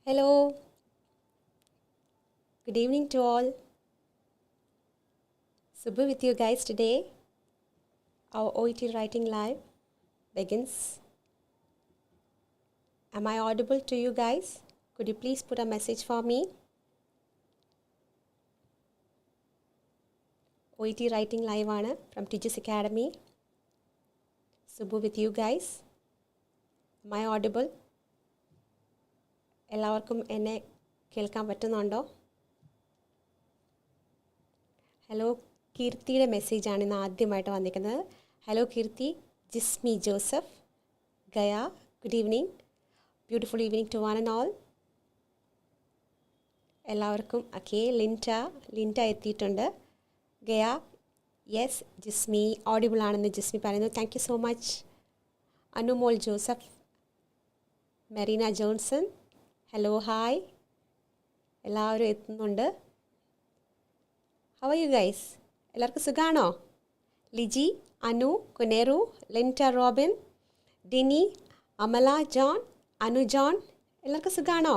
Hello, good evening to all. Subbu with you guys today. Our OET writing live begins. Am I audible to you guys? Could you please put a message for me? OET writing live ആണ് from Tiju Academy. Subbu with you guys. Am I audible? എല്ലാവർക്കും എന്നെ കേൾക്കാൻ പറ്റുന്നുണ്ടോ? Hello, കീർത്തിയുടെ മെസ്സേജാണ് ഇന്ന് ആദ്യമായിട്ട് വന്നിരിക്കുന്നത്. Hello Keerthi, Jismi Joseph, Gaya, good evening, beautiful evening to one and all. എല്ലാവർക്കും ഓക്കെ. ലിൻറ്റ എത്തിയിട്ടുണ്ട്. ഗയ, യെസ് ജിസ്മി ഓഡിബിൾ ആണെന്ന് ജിസ്മി പറയുന്നു. Thank you so much. Anumol Joseph, Merina Johnson, hello hi, എല്ലാവരും എത്തുന്നുണ്ട്. How are you guys? എല്ലാവർക്കും സുഖാണോ? Liji, Anu, Kuneru, Linta Robin, Dini, Amala John, Anu John, എല്ലാവർക്കും സുഖാണോ?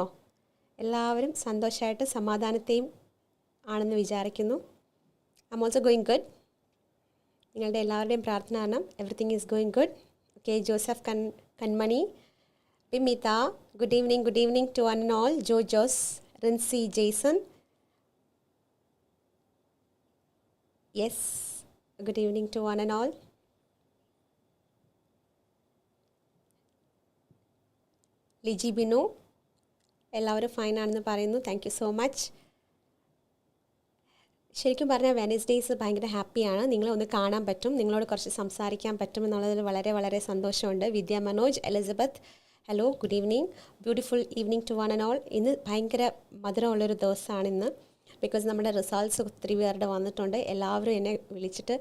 എല്ലാവരും സന്തോഷമായിട്ട് സമാധാനത്തെയും ആണെന്ന് വിചാരിക്കുന്നു. I am also going good. നിങ്ങളുടെ എല്ലാവരുടെയും പ്രാർത്ഥന കാരണം everything is going good. Okay, Joseph Kanmani, Vimitha, good evening to one and all. Jojos, Rincy, Jason. Yes, good evening to one and all. Liji Binu, എല്ലാവരും ഫൈൻ ആണെന്ന് പറയുന്നു. Thank you so much. ശരിക്കും പറഞ്ഞാൽ വെനസ്ഡേയ്സ് ഭയങ്കര ഹാപ്പിയാണ്. നിങ്ങളെ ഒന്ന് കാണാൻ പറ്റും, നിങ്ങളോട് കുറച്ച് സംസാരിക്കാൻ പറ്റും എന്നുള്ളതിൽ വളരെ വളരെ സന്തോഷമുണ്ട്. Vidya Manoj, Elizabeth, hello, good evening, beautiful evening to one and all. ഇന്ന് ഭയങ്കര മധുരമുള്ളൊരു ദിവസമാണ് ഇന്ന്. ബിക്കോസ് നമ്മുടെ റിസൾട്ട്സ് ഒത്തിരി പേരുടെ വന്നിട്ടുണ്ട്. എല്ലാവരും എന്നെ വിളിച്ചിട്ട്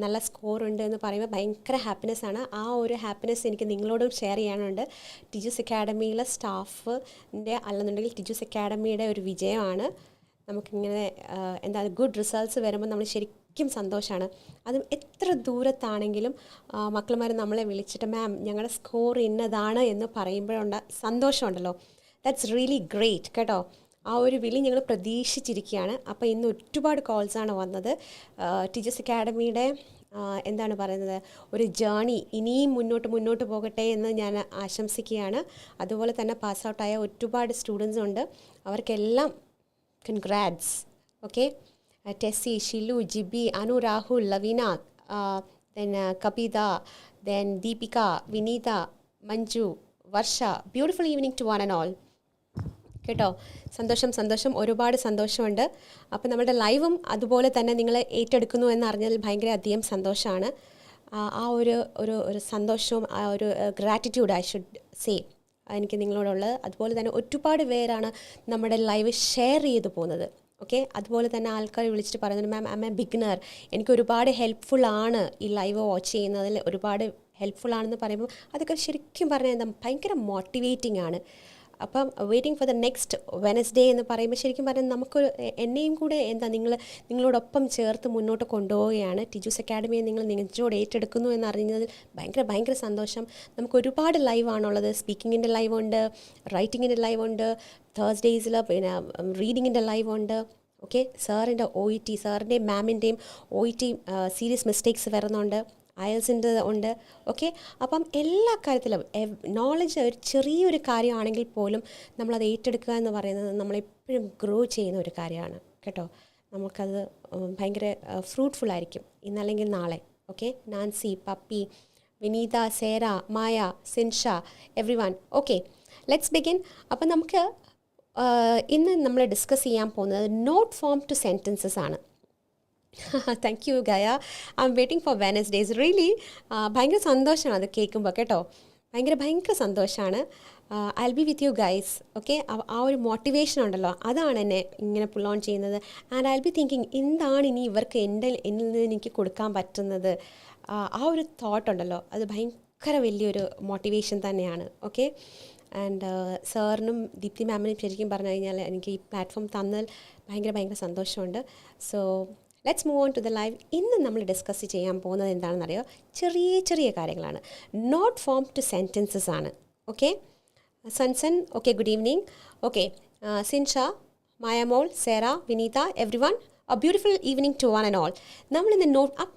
നല്ല സ്കോർ ഉണ്ട് എന്ന് പറയുമ്പോൾ ഭയങ്കര ഹാപ്പിനെസ് ആണ്. ആ ഒരു ഹാപ്പിനെസ് എനിക്ക് നിങ്ങളോടും ഷെയർ ചെയ്യാനുണ്ട്. ടിജൂസ് അക്കാഡമിയിലെ സ്റ്റാഫിൻ്റെ അല്ലെന്നുണ്ടെങ്കിൽ ടിജൂസ് അക്കാഡമിയുടെ ഒരു വിജയമാണ്. നമുക്കിങ്ങനെ എന്താ ഗുഡ് റിസൾട്ട്സ് വരുമ്പോൾ നമ്മൾ ശരിക്കും സന്തോഷമാണ്. അതും എത്ര ദൂരത്താണെങ്കിലും മക്കളുമാർ നമ്മളെ വിളിച്ചിട്ട് മാം ഞങ്ങളുടെ സ്കോർ ഇന്നതാണ് എന്ന് പറയുമ്പോഴുണ്ട സന്തോഷമുണ്ടല്ലോ, ദാറ്റ്സ് റിയലി ഗ്രേറ്റ് കേട്ടോ. ആ ഒരു വിളി ഞങ്ങൾ പ്രതീക്ഷിച്ചിരിക്കുകയാണ്. അപ്പോൾ ഇന്ന് ഒരുപാട് കോൾസാണ് വന്നത്. ടീച്ചേഴ്സ് അക്കാഡമിയുടെ എന്താണ് പറയുന്നത്, ഒരു ജേണി ഇനിയും മുന്നോട്ട് പോകട്ടെ എന്ന് ഞാൻ ആശംസിക്കുകയാണ്. അതുപോലെ തന്നെ പാസ് ഔട്ടായ ഒരുപാട് സ്റ്റുഡൻസ് ഉണ്ട്. അവർക്കെല്ലാം congrats. Okay, Tessy, Shilu, Jibi, Anu, Rahul, Laveena, then Kapitha, then Deepika, Vineetha, Manju, Varsha, beautiful evening to one and all കേട്ടോ. സന്തോഷം, ഒരുപാട് സന്തോഷമുണ്ട്. അപ്പോൾ നമ്മുടെ ലൈവും അതുപോലെ തന്നെ നിങ്ങൾ ഏറ്റെടുക്കുന്നു എന്നറിഞ്ഞതിൽ ഭയങ്കര അധികം സന്തോഷമാണ്. ആ ഒരു സന്തോഷവും ആ ഒരു ഗ്രാറ്റിറ്റ്യൂഡ് ഐ ഷുഡ് സേ എനിക്ക് നിങ്ങളോടുള്ളത്. അതുപോലെ തന്നെ ഒരുപാട് പേരാണ് നമ്മുടെ ലൈവ് ഷെയർ ചെയ്ത് പോകുന്നത്. ഓക്കെ, അതുപോലെ തന്നെ ആൾക്കാർ വിളിച്ചിട്ട് പറയുന്നത് ma'am I M A beginner, എനിക്ക് ഒരുപാട് ഹെൽപ്ഫുള്ളാണ് ഈ ലൈവ് വാച്ച് ചെയ്യുന്നതിൽ, ഒരുപാട് ഹെൽപ്ഫുള്ളാണെന്ന് പറയുമ്പോൾ അതൊക്കെ ശരിക്കും പറഞ്ഞാൽ എന്താ ഭയങ്കര മോട്ടിവേറ്റിംഗ് ആണ്. അപ്പം waiting for the next Wednesday എന്ന് പറയുമ്പോൾ ശരിക്കും പറഞ്ഞാൽ നമുക്കൊരു എന്നെയും കൂടെ എന്താ നിങ്ങളോടൊപ്പം ചേർത്ത് മുന്നോട്ട് കൊണ്ടുപോവുകയാണ്. ടിജൂസ് അക്കാഡമിയെ നിങ്ങൾ നെഞ്ചോട് ഏറ്റെടുക്കുന്നു എന്നറിഞ്ഞതിൽ ഭയങ്കര സന്തോഷം. നമുക്ക് ഒരുപാട് ലൈവാണുള്ളത്. സ്പീക്കിങ്ങിൻ്റെ ലൈവുണ്ട്, റൈറ്റിങ്ങിൻ്റെ ലൈവുണ്ട്, തേഴ്സ്ഡേയ്സിൽ പിന്നെ റീഡിങ്ങിൻ്റെ ലൈവുണ്ട്. ഓക്കെ, സാറിൻ്റെ OET, സാറിൻ്റെയും മാമിൻ്റെയും OET സീരിയസ് മിസ്റ്റേക്സ് വരുന്നുണ്ട്, IELTSൻ്റെ ഉണ്ട്. ഓക്കെ, അപ്പം എല്ലാ കാര്യത്തിലും നോളജ് ഒരു ചെറിയൊരു കാര്യമാണെങ്കിൽ പോലും നമ്മളത് ഏറ്റെടുക്കുക എന്ന് പറയുന്നത് നമ്മളെപ്പോഴും ഗ്രോ ചെയ്യുന്ന ഒരു കാര്യമാണ് കേട്ടോ. നമുക്കത് ഭയങ്കര ഫ്രൂട്ട്ഫുള്ളായിരിക്കും ഇന്നല്ലെങ്കിൽ നാളെ. Okay, Nancy, Pappi, Vineetha, Sara, Maya, Sinsha, everyone. Okay, let's begin. അപ്പം നമുക്ക് ഇന്ന് നമ്മൾ ഡിസ്കസ് ചെയ്യാൻ പോകുന്നത് നോട്ട് ഫോം ടു സെൻറ്റൻസസ് ആണ്. Thank you Gaya, I am waiting for Wednesdays. Really ഭയങ്കര സന്തോഷമാണ് അത് കേൾക്കുമ്പോൾ കേട്ടോ. ഭയങ്കര സന്തോഷമാണ്. I will be with you guys. Okay, ആ ഒരു മോട്ടിവേഷൻ ഉണ്ടല്ലോ, അതാണ് എന്നെ ഇങ്ങനെ പുൾ ഓൺ ചെയ്യുന്നത്. And I will be thinking എന്താണ് ഇനി ഇവർക്ക് എന്നിൽ നിന്ന് എനിക്ക് കൊടുക്കാൻ പറ്റുന്നത്. ആ ഒരു തോട്ട് ഉണ്ടല്ലോ, അത് ഭയങ്കര വലിയൊരു മോട്ടിവേഷൻ തന്നെയാണ്. ഓക്കെ, ആൻഡ് സാറിനും ദീപ്തി മാമിനും ശരിക്കും പറഞ്ഞു കഴിഞ്ഞാൽ എനിക്ക് ഈ പ്ലാറ്റ്ഫോം തന്നതിൽ ഭയങ്കര സന്തോഷമുണ്ട്. So let's move on to the live. ഇന്ന് നമ്മൾ ഡിസ്കസ് ചെയ്യാൻ പോകുന്നത് എന്താണെന്നറിയോ, ചെറിയ കാര്യങ്ങളാണ്. നോട്ട് ഫോം ടു സെൻറ്റൻസസ് ആണ്. Okay, Sansan, okay, good evening. Okay, Sinsha, Mayamol, Sarah, Vinita, everyone, a beautiful evening to one and all. നമ്മൾ ഇന്ന്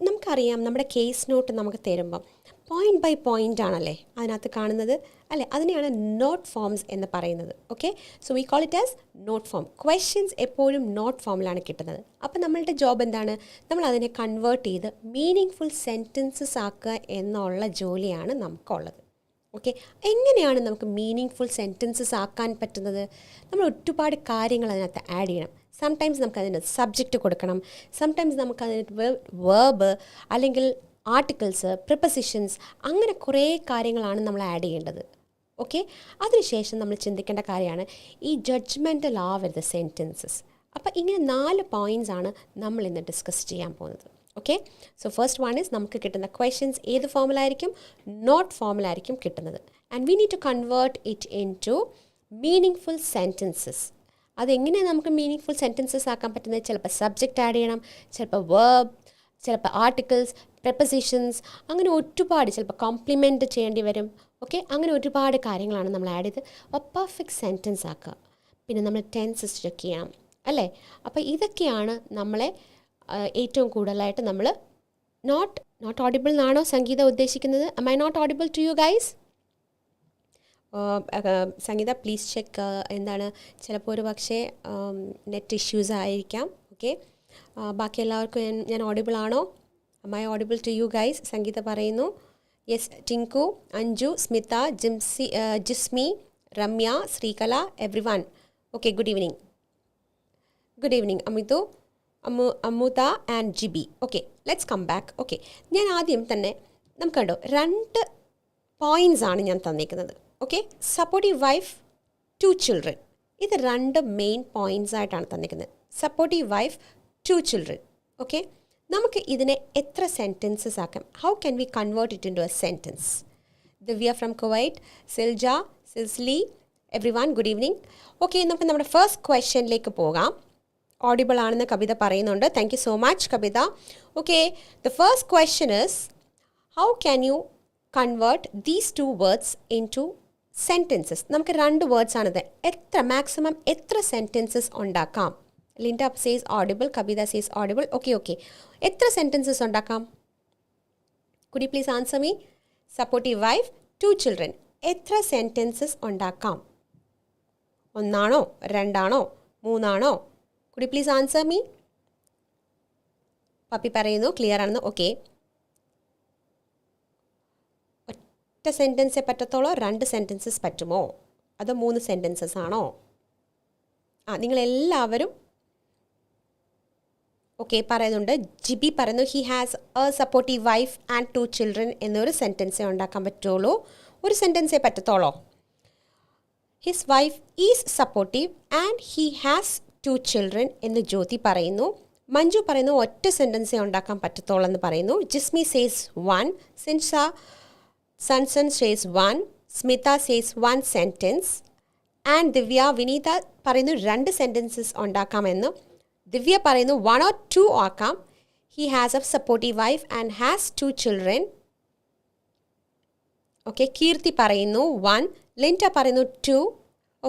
നമുക്കറിയാം നമ്മുടെ കേസ് നോട്ട് നമുക്ക് തരുമ്പം പോയിന്റ് ബൈ പോയിന്റ് ആണല്ലേ അതിനകത്ത് കാണുന്നത് അല്ലേ, അതിനെയാണ് നോട്ട് ഫോംസ് എന്ന് പറയുന്നത്. Okay, so we call it as note form. Questions എപ്പോഴും നോട്ട് ഫോമിലാണ് കിട്ടുന്നത്. അപ്പോൾ നമ്മളുടെ ജോബ് എന്താണ്? നമ്മൾ അതിനെ കൺവേർട്ട് ചെയ്ത് മീനിങ് ഫുൾ സെൻറ്റൻസസ് ആക്കുക എന്നുള്ള ജോലിയാണ് നമുക്കുള്ളത്. ഓക്കെ, എങ്ങനെയാണ് നമുക്ക് മീനിങ് ഫുൾ സെൻറ്റൻസസ് ആക്കാൻ പറ്റുന്നത്? നമ്മൾ ഒരുപാട് കാര്യങ്ങൾ അതിനകത്ത് ആഡ് ചെയ്യണം. സംടൈംസ് നമുക്കതിന് സബ്ജക്റ്റ് കൊടുക്കണം, സംടൈംസ് നമുക്കതിന് വേർബ് അല്ലെങ്കിൽ ആർട്ടിക്കിൾസ്, പ്രിപ്പസിഷൻസ്, അങ്ങനെ കുറേ കാര്യങ്ങളാണ് നമ്മൾ ആഡ് ചെയ്യേണ്ടത്. ഓക്കെ, അതിനുശേഷം നമ്മൾ ചിന്തിക്കേണ്ട കാര്യമാണ് ഈ ജഡ്ജ്മെൻ്റൽ ആവരുത് സെൻറ്റൻസസ്. അപ്പോൾ ഇങ്ങനെ 4 പോയിൻറ്റ്സ് ആണ് നമ്മൾ ഇന്ന് ഡിസ്കസ് ചെയ്യാൻ പോകുന്നത്. Okay, so first one is നമുക്ക് കിട്ടുന്ന ക്വസ്റ്റ്യൻസ് ഏത് ഫോമിലായിരിക്കും? നോട്ട് ഫോമിലായിരിക്കും കിട്ടുന്നത്. And we need to convert it in to meaning full sentences. അതെങ്ങനെയാണ് നമുക്ക് മീനിങ് ഫുൾ സെൻറ്റൻസസ് ആക്കാൻ പറ്റുന്നത്? ചിലപ്പോൾ സബ്ജക്റ്റ് ആഡ് ചെയ്യണം, ചിലപ്പോൾ വേർബ്, ചിലപ്പോൾ ആർട്ടിക്കിൾസ്, പ്രിപ്പസിഷൻസ്, അങ്ങനെ ഒരുപാട്, ചിലപ്പോൾ കോംപ്ലിമെൻറ്റ് ചെയ്യേണ്ടി വരും. ഓക്കെ, അങ്ങനെ ഒരുപാട് കാര്യങ്ങളാണ് നമ്മൾ ആഡ് ചെയ്ത് പെർഫെക്റ്റ് സെൻറ്റൻസ് ആക്കുക. പിന്നെ നമ്മൾ ടെൻസസ് ചെക്ക് ചെയ്യണം അല്ലേ. അപ്പോൾ ഇതൊക്കെയാണ് നമ്മളെ ഏറ്റവും കൂടുതലായിട്ട് നമ്മൾ നോട്ട് ഓഡിബിൾ എന്നാണോ സംഗീത ഉദ്ദേശിക്കുന്നത്? am I not audible to you guys? Sangeetha please check. എന്താണ്, ചിലപ്പോൾ ഒരു പക്ഷേ നെറ്റ് ഇഷ്യൂസ് ആയിരിക്കാം. ഓക്കെ, ബാക്കി എല്ലാവർക്കും ഞാൻ ഓഡിബിൾ ആണോ? am I audible to you guys? Sangeetha പറയുന്നു yes. Tinku, Anju, Smitha, Jismi, Ramya, Sreekala, everyone. Okay, good evening. Good evening Amithu, Amutha and Jibi. Okay, let's come back. Okay, ഞാൻ ആദ്യം തന്നെ നമുക്ക് കണ്ടോ 2 പോയിൻറ്റ്സ് ആണ് ഞാൻ തന്നിരിക്കുന്നത്. ഓക്കെ, സപ്പോർട്ടീവ് വൈഫ്, 2 ചിൽഡ്രൻ, ഇത് 2 മെയിൻ പോയിൻറ്റ്സ് ആയിട്ടാണ് തന്നിരിക്കുന്നത്. Supportive wife, 2 children. ഓക്കെ, നമുക്ക് ഇതിനെ എത്ര സെൻറ്റൻസസ് ആക്കാം? How can we convert it into a sentence? Divya from Kuwait, Silja, Sisly, everyone, good evening. Okay, നമുക്ക് നമ്മുടെ ഫസ്റ്റ് ക്വസ്റ്റ്യനിലേക്ക് പോകാം. ഓഡിബിൾ ആണെന്ന് കവിത പറയുന്നുണ്ട്. Thank you so much Kavitha. Okay, the first question is how can you convert these 2 words into sentences? നമുക്ക് 2 words ആണിത്. Maximum എത്ര sentences ഉണ്ടാക്കാം? Linda says audible, Kavitha says audible. Okay, എത്ര സെൻറ്റൻസസ് ഉണ്ടാക്കാം? Could you please answer me? Supportive wife, 2 children, എത്ര sentences ഉണ്ടാക്കാം? 1 ആണോ, 2 ആണോ, 3 ആണോ? Could you please answer me? Puppy പറയുന്നു ക്ലിയർ ആണെന്ന്. ഓക്കെ, ഒറ്റ സെൻറ്റൻസേ പറ്റത്തുള്ളൂ? 2 സെൻറ്റൻസസ് പറ്റുമോ? അതോ 3 സെൻറ്റൻസസ് ആണോ? നിങ്ങളെല്ലാവരും ഓക്കെ പറയുന്നുണ്ട്. ജിബി പറയുന്നു he has a supportive wife and 2 children എന്നൊരു സെൻറ്റൻസേ ഉണ്ടാക്കാൻ പറ്റുള്ളൂ. ഒരു സെൻറ്റൻസേ പറ്റത്തുള്ളൂ. His wife is supportive and he has 2 children എന്ന് ജ്യോതി പറയുന്നു. മഞ്ജു പറയുന്നു ഒറ്റ സെൻറ്റൻസേ ഉണ്ടാക്കാൻ പറ്റത്തുള്ളൂ എന്ന് പറയുന്നു. Jismi says 1, Sunson says 1, Smitha says 1 sentence and Divya, Vineetha പറയുന്നു 2 സെൻറ്റൻസസ് ഉണ്ടാക്കാമെന്ന്. ദിവ്യ പറയുന്നു 1 or 2 ആക്കാം. He has a supportive wife and has 2 children. Okay, Keerthi പറയുന്നു 1, ലിൻഡ പറയുന്നു 2.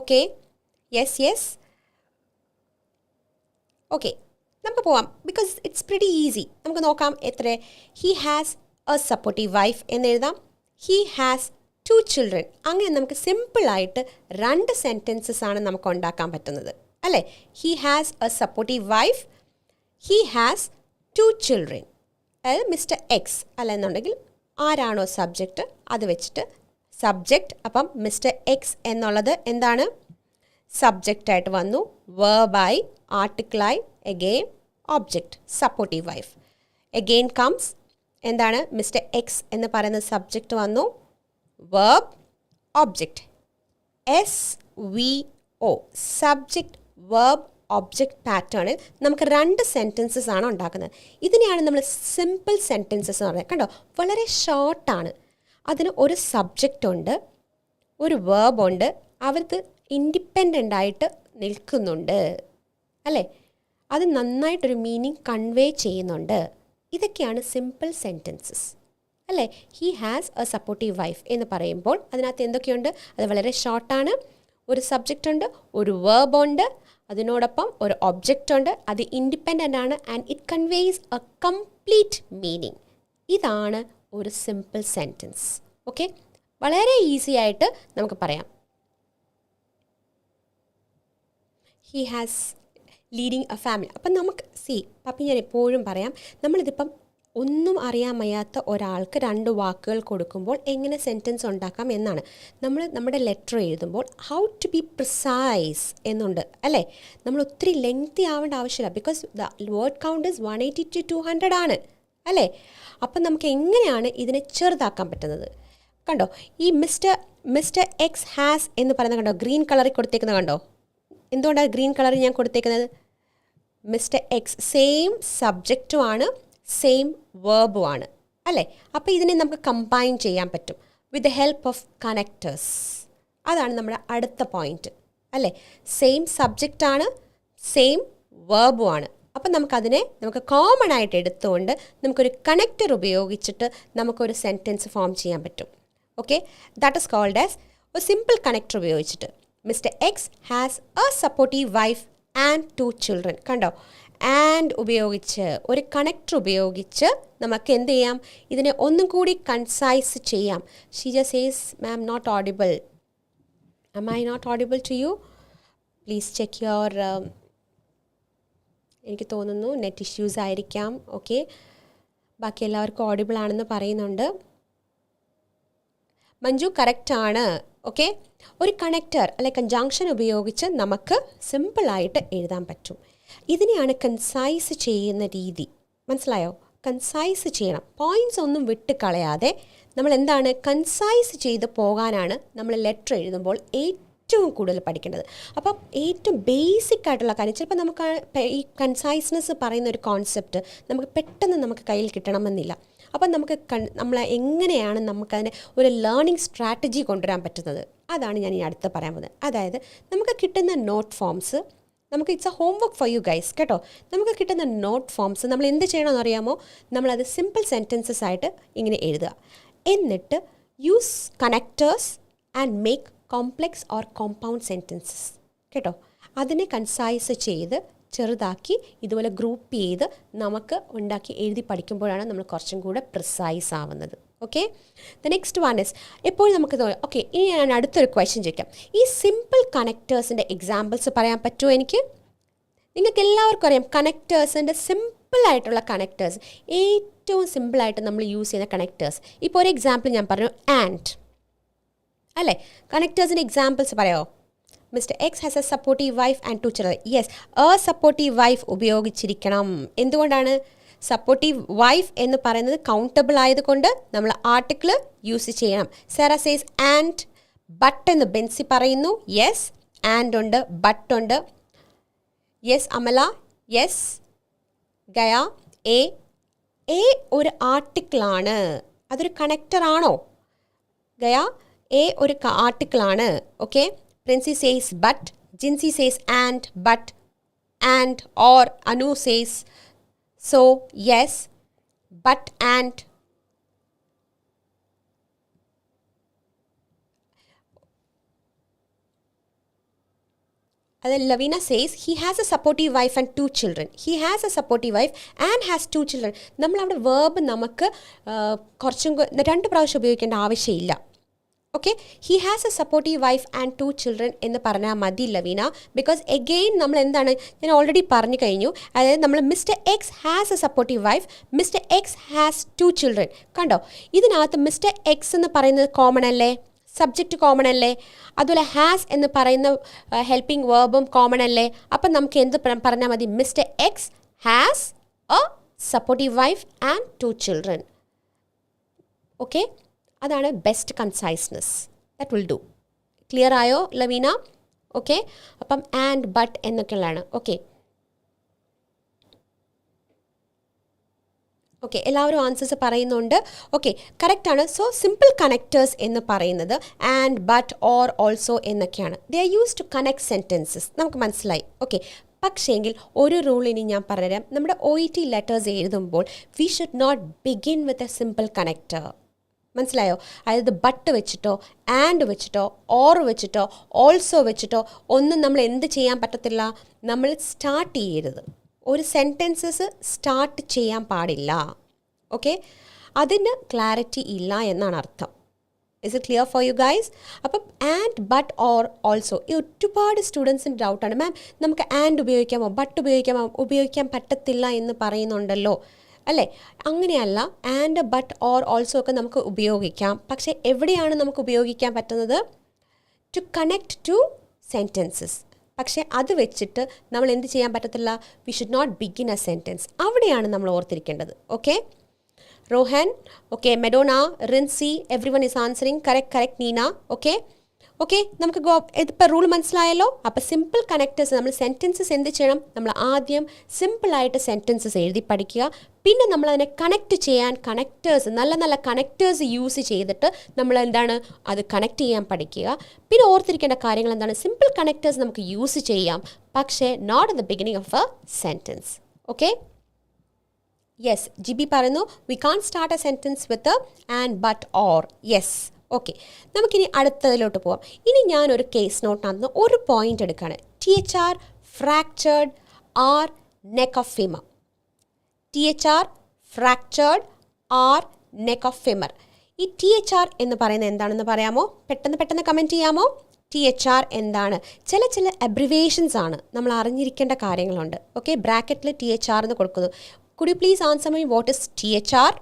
Okay, yes. ഓക്കെ, നമുക്ക് പോവാം. Because it's pretty easy. നമുക്ക് നോക്കാം എത്ര. He has a supportive wife എന്നെഴുതാം. He has 2 children. അങ്ങനെ നമുക്ക് സിമ്പിളായിട്ട് 2 സെൻറ്റൻസസ് ആണ് നമുക്ക് ഉണ്ടാക്കാൻ പറ്റുന്നത് അല്ലേ. He has a supportive wife, he has 2 children. അതായത് മിസ്റ്റർ എക്സ് അല്ലെന്നുണ്ടെങ്കിൽ ആരാണോ സബ്ജക്റ്റ് അത് വെച്ചിട്ട് സബ്ജക്റ്റ്. അപ്പം മിസ്റ്റർ എക്സ് എന്നുള്ളത് എന്താണ്? സബ്ജക്റ്റായിട്ട് വന്നു, വേർബായി, ആർട്ടിക്കിളായി, again object, supportive wife. Again comes എന്താണ്? മിസ്റ്റർ എക്സ് എന്ന് പറയുന്ന സബ്ജക്റ്റ് വന്നു, verb, object. SVO, subject verb object പാറ്റേണിൽ നമുക്ക് 2 സെൻറ്റൻസസ് ആണ് ഉണ്ടാക്കുന്നത്. ഇതിനെയാണ് നമ്മൾ സിമ്പിൾ സെൻറ്റൻസസ് എന്ന് പറയുന്നത്. കണ്ടോ, വളരെ ഷോർട്ടാണ്. അതിന് ഒരു സബ്ജക്റ്റ് ഉണ്ട്, ഒരു വേർബ് ഉണ്ട്, അവർക്ക് ഇൻഡിപെൻഡൻ്റ് ആയിട്ട് നിൽക്കുന്നുണ്ട് അല്ലേ. അത് നന്നായിട്ടൊരു മീനിങ് കൺവേ ചെയ്യുന്നുണ്ട്. ഇതൊക്കെയാണ് സിമ്പിൾ സെൻറ്റൻസസ്. അല്ലേ? He has a supportive wife എന്ന് പറയുമ്പോൾ അതിനകത്ത് എന്തൊക്കെയുണ്ട്? അത് വളരെ ഷോർട്ടാണ്. ഒരു സബ്ജക്റ്റ് ഉണ്ട്, ഒരു വേർബ് ഉണ്ട്, അതിനോടൊപ്പം ഒരു ഒബ്ജക്റ്റ് ഉണ്ട്, അത് ഇൻഡിപെൻഡൻ്റ് ആണ് and it conveys A complete meaning. ഇതാണ് ഒരു സിമ്പിൾ സെൻറ്റൻസ്. ഓക്കെ, വളരെ ഈസി ആയിട്ട് നമുക്ക് പറയാം. He has leading A family. അപ്പം നമുക്ക് പപ്പി ഞാൻ എപ്പോഴും പറയാം, നമ്മളിതിപ്പം ഒന്നും അറിയാൻ വയ്യാത്ത ഒരാൾക്ക് 2 വാക്കുകൾ കൊടുക്കുമ്പോൾ എങ്ങനെ സെൻറ്റൻസ് ഉണ്ടാക്കാം എന്നാണ്. നമ്മുടെ ലെറ്റർ എഴുതുമ്പോൾ ഹൗ ടു ബി പ്രിസൈസ് എന്നുണ്ട് അല്ലേ? നമ്മൾ ഒത്തിരി ലെങ്തി ആവേണ്ട ആവശ്യമില്ല, because the word count is 180 to 200 ആണ് അല്ലേ? അപ്പം നമുക്ക് എങ്ങനെയാണ് ഇതിനെ ചെറുതാക്കാൻ പറ്റുന്നത്? കണ്ടോ, ഈ മിസ്റ്റർ എക്സ് ഹാസ് എന്ന് പറയുന്നത് കണ്ടോ, ഗ്രീൻ കളറിൽ കൊടുത്തേക്കുന്നത് കണ്ടോ? എന്തുകൊണ്ടാണ് ഗ്രീൻ കളറിൽ ഞാൻ കൊടുത്തേക്കുന്നത്? മിസ്റ്റർ എക്സ് സെയിം സബ്ജക്റ്റുമാണ്, സെയിം വേർബുമാണ് അല്ലേ? അപ്പോൾ ഇതിനെ നമുക്ക് കമ്പൈൻ ചെയ്യാൻ പറ്റും with the help of connectors. അതാണ് നമ്മുടെ അടുത്ത പോയിന്റ് അല്ലേ? സെയിം സബ്ജക്റ്റാണ്, സെയിം വേർബുമാണ്. അപ്പം നമുക്ക് കോമൺ ആയിട്ട് എടുത്തുകൊണ്ട് നമുക്കൊരു കണക്റ്റർ ഉപയോഗിച്ചിട്ട് നമുക്കൊരു സെൻറ്റൻസ് ഫോം ചെയ്യാൻ പറ്റും. Okay, that is called as ഒരു സിമ്പിൾ കണക്റ്റർ ഉപയോഗിച്ചിട്ട്. Mister X has a supportive wife and 2 children. കണ്ടോ, ആൻഡ് ഉപയോഗിച്ച് ഒരു കണക്റ്റർ ഉപയോഗിച്ച് നമുക്ക് എന്ത് ചെയ്യാം? ഇതിനെ ഒന്നും കൂടി കൺസൈസ് ചെയ്യാം. Sheeja says ma'am not audible. Am I not audible to you? Please check your, എനിക്ക് തോന്നുന്നു നെറ്റ് ഇഷ്യൂസ് ആയിരിക്കാം. ഓക്കെ, ബാക്കി എല്ലാവർക്കും ഓഡിബിൾ ആണെന്ന് പറയുന്നുണ്ട്. മഞ്ജു കറക്റ്റാണ്. ഓക്കെ, ഒരു കണക്റ്റർ അല്ലെ കൺജങ്ഷൻ ഉപയോഗിച്ച് നമുക്ക് സിമ്പിളായിട്ട് എഴുതാൻ പറ്റും. ഇതിനെയാണ് കൺസൈസ് ചെയ്യുന്ന രീതി. മനസ്സിലായോ? കൺസൈസ് ചെയ്യണം, പോയിൻറ്റ്സ് ഒന്നും വിട്ട് കളയാതെ നമ്മൾ എന്താണ് കൺസൈസ് ചെയ്ത് പോകാനാണ് നമ്മൾ ലെറ്റർ എഴുതുമ്പോൾ ഏറ്റവും കൂടുതൽ പഠിക്കേണ്ടത്. അപ്പം ഏറ്റവും ബേസിക് ആയിട്ടുള്ള കാര്യം, ചിലപ്പോൾ നമുക്ക് ഈ കൺസൈസ്നെസ് പറയുന്ന ഒരു കോൺസെപ്റ്റ് നമുക്ക് പെട്ടെന്ന് നമുക്ക് കയ്യിൽ കിട്ടണമെന്നില്ല. അപ്പം നമ്മൾ എങ്ങനെയാണ് നമുക്കതിനെ ഒരു ലേണിംഗ് സ്ട്രാറ്റജി കൊണ്ടുവരാൻ പറ്റുന്നത്, അതാണ് ഞാൻ ഈ അടുത്ത് പറയാൻ പോകുന്നത്. അതായത് നമുക്ക് കിട്ടുന്ന നോട്ട് ഫോംസ്, നമുക്ക് it's A homework for you guys കേട്ടോ. നമുക്ക് കിട്ടുന്ന നോട്ട് ഫോംസ് നമ്മൾ എന്ത് ചെയ്യണമെന്ന് അറിയാമോ? നമ്മളത് സിമ്പിൾ സെൻറ്റൻസസ് ആയിട്ട് ഇങ്ങനെ എഴുതുക. എന്നിട്ട് use connectors and make complex or compound sentences കേട്ടോ. അതിനെ കൺസൈസ് ചെയ്ത് ചെറുതാക്കി ഇതുപോലെ ഗ്രൂപ്പ് ചെയ്ത് നമുക്ക് ഉണ്ടാക്കി എഴുതി പഠിക്കുമ്പോഴാണ് നമ്മൾ കുറച്ചും കൂടെ പ്രിസൈസ് ആവുന്നത്. Okay, the next one is, എപ്പോഴും നമുക്ക് ഓക്കെ, ഇനി ഞാൻ അടുത്തൊരു ക്വസ്റ്റ്യൻ ചോദിക്കാം. ഈ സിമ്പിൾ കണക്റ്റേഴ്സിൻ്റെ എക്സാമ്പിൾസ് പറയാൻ പറ്റുമോ എനിക്ക്? നിങ്ങൾക്ക് എല്ലാവർക്കും അറിയാം കണക്റ്റേഴ്സിൻ്റെ സിമ്പിളായിട്ടുള്ള കണക്റ്റേഴ്സ്, ഏറ്റവും സിമ്പിളായിട്ട് നമ്മൾ യൂസ് ചെയ്യുന്ന കണക്റ്റേഴ്സ്. ഇപ്പോൾ ഒരു എക്സാമ്പിൾ ഞാൻ പറഞ്ഞു, ആൻഡ് അല്ലേ? കണക്റ്റേഴ്സിൻ്റെ എക്സാമ്പിൾസ് പറയാമോ? Mister X has a supportive wife and 2 children. Yes, a supportive wife ഉപയോഗിച്ചിരിക്കണം. എന്തുകൊണ്ടാണ്? സപ്പോർട്ടീവ് വൈഫ് എന്ന് പറയുന്നത് കൗണ്ടബിൾ ആയതുകൊണ്ട് നമ്മൾ ആർട്ടിക്കിൾ യൂസ് ചെയ്യണം. സാറ സേസ് ആൻഡ് ബട്ട് എന്ന് ബെൻസി പറയുന്നു. യെസ്, ആൻഡ് ഉണ്ട്, ബട്ട് ഉണ്ട്. Yes Amala, yes Gaya. A ഒരു ആർട്ടിക്കിളാണ്, അതൊരു കണക്റ്റർ ആണോ ഗയ? എ ഒരു ആർട്ടിക്കിളാണ്. Okay, Princy says but, Jincy says and but and, or Anu says so yes, but and. Lavina says he has a supportive wife and 2 children. He has a supportive wife and has 2 children. നമ്മൾ അവിടെ verb നമുക്ക് കുറച്ചും 2 പ്രാവശ്യം ഉപയോഗിക്കേണ്ട ആവശ്യമില്ല. Okay, he has a supportive wife and 2 children എന്ന് പറഞ്ഞാൽ മതി ലവീന. ബിക്കോസ് എഗെയിൻ നമ്മൾ എന്താണ്, ഞാൻ ഓൾറെഡി പറഞ്ഞു കഴിഞ്ഞു. അതായത് നമ്മൾ mister X has a supportive wife, mister X has 2 children. കണ്ടോ, ഇതിനകത്ത് മിസ്റ്റർ എക്സ് എന്ന് പറയുന്നത് കോമൺ അല്ലേ, സബ്ജക്റ്റ് കോമൺ അല്ലേ, അതുപോലെ ഹാസ് എന്ന് പറയുന്ന ഹെൽപ്പിംഗ് വേർബും കോമൺ അല്ലേ. അപ്പം നമുക്ക് എന്ത് പറഞ്ഞാൽ മതി? Mister X has a supportive wife and 2 children. Okay, അതാണ് best conciseness. That will do. Clear ആയോ ലവീന? ഓക്കെ, അപ്പം ആൻഡ് ബട്ട് എന്നൊക്കെയുള്ളതാണ്. ഓക്കെ ഓക്കെ, എല്ലാവരും ആൻസേഴ്സ് പറയുന്നുണ്ട്. ഓക്കെ, കറക്റ്റാണ്. സോ സിമ്പിൾ കണക്റ്റേഴ്സ് എന്ന് പറയുന്നത് ആൻഡ് ബട്ട് ഓർ ഓൾസോ എന്നൊക്കെയാണ്. They are use to connect sentences. നമുക്ക് മനസ്സിലായി. ഓക്കെ, പക്ഷേങ്കിൽ ഒരു റൂൾ ഇനി ഞാൻ പറഞ്ഞുതരാം. നമ്മുടെ OET ലെറ്റേഴ്സ് എഴുതുമ്പോൾ we should not begin with a simple connector. മനസ്സിലായോ? അതായത് ബട്ട് വെച്ചിട്ടോ ആൻഡ് വെച്ചിട്ടോ ഓർ വെച്ചിട്ടോ ഓൾസോ വെച്ചിട്ടോ ഒന്നും നമ്മൾ എന്ത് ചെയ്യാൻ പറ്റത്തില്ല, നമ്മൾ സ്റ്റാർട്ട് ചെയ്യരുത്. ഒരു സെൻറ്റൻസസ് സ്റ്റാർട്ട് ചെയ്യാൻ പാടില്ല. ഓക്കെ, അതിന് ക്ലാരിറ്റി ഇല്ല എന്നാണ് അർത്ഥം. Is it clear for you guys? അപ്പം ആൻഡ് ബട്ട് ഓർ ഓൾസോ ഈ ഒരുപാട് സ്റ്റുഡൻസിന് ഡൗട്ടാണ്, മാം നമുക്ക് ആൻഡ് ഉപയോഗിക്കാമോ ബട്ട് ഉപയോഗിക്കാമോ? ഉപയോഗിക്കാൻ പറ്റത്തില്ല എന്ന് പറയുന്നുണ്ടല്ലോ അല്ലേ? അങ്ങനെയല്ല, ആൻഡ് ബട്ട് ഓർ ഓൾസോ ഒക്കെ നമുക്ക് ഉപയോഗിക്കാം. പക്ഷേ എവിടെയാണ് നമുക്ക് ഉപയോഗിക്കാൻ പറ്റുന്നത്? To connect two sentences. പക്ഷേ അത് വെച്ചിട്ട് നമ്മൾ എന്ത് ചെയ്യാൻ പറ്റത്തില്ല? We should not begin a sentence. അവിടെയാണ് നമ്മൾ ഓർത്തിരിക്കേണ്ടത്. Okay, Rohan, okay, Madonna, Rincy, everyone is answering. Correct Neena. Okay okay, നമുക്ക് ഇപ്പോൾ റൂൾ മനസ്സിലായല്ലോ. അപ്പോൾ സിമ്പിൾ കണക്റ്റേഴ്സ്, നമ്മൾ സെൻറ്റൻസസ് എന്ത് ചെയ്യണം? നമ്മൾ ആദ്യം സിമ്പിളായിട്ട് സെൻറ്റൻസസ് എഴുതി പഠിക്കുക. പിന്നെ നമ്മൾ അതിനെ കണക്റ്റ് ചെയ്യാൻ കണക്റ്റേഴ്സ്, നല്ല നല്ല കണക്റ്റേഴ്സ് യൂസ് ചെയ്തിട്ട് നമ്മൾ എന്താണ് അത് കണക്ട് ചെയ്യാൻ പഠിക്കുക. പിന്നെ ഓർത്തിരിക്കേണ്ട കാര്യങ്ങൾ എന്താണ്? സിമ്പിൾ കണക്റ്റേഴ്സ് നമുക്ക് യൂസ് ചെയ്യാം, പക്ഷേ not in the beginning of a sentence. Okay, yes, Jibi പറയുന്നു we can start a sentence with and but or. Yes, okay, നമുക്കിനി അടുത്തതിലോട്ട് പോവാം. ഇനി ഞാനൊരു കേസ് നോട്ടിനകത്ത് ഒരു പോയിന്റ് എടുക്കുകയാണ്. THR fractured R neck of femur. THR fractured R neck of femur. ഈ THR എന്ന് പറയുന്നത് എന്താണെന്ന് പറയാമോ? പെട്ടെന്ന് കമൻറ്റ് ചെയ്യാമോ? THR എന്താണ്? ചില അബ്രിവേഷൻസ് ആണ്, നമ്മൾ അറിഞ്ഞിരിക്കേണ്ട കാര്യങ്ങളുണ്ട്. ഓക്കെ, ബ്രാക്കറ്റിൽ THR എന്ന് കൊടുക്കുന്നു. Could you please answer me what is THR?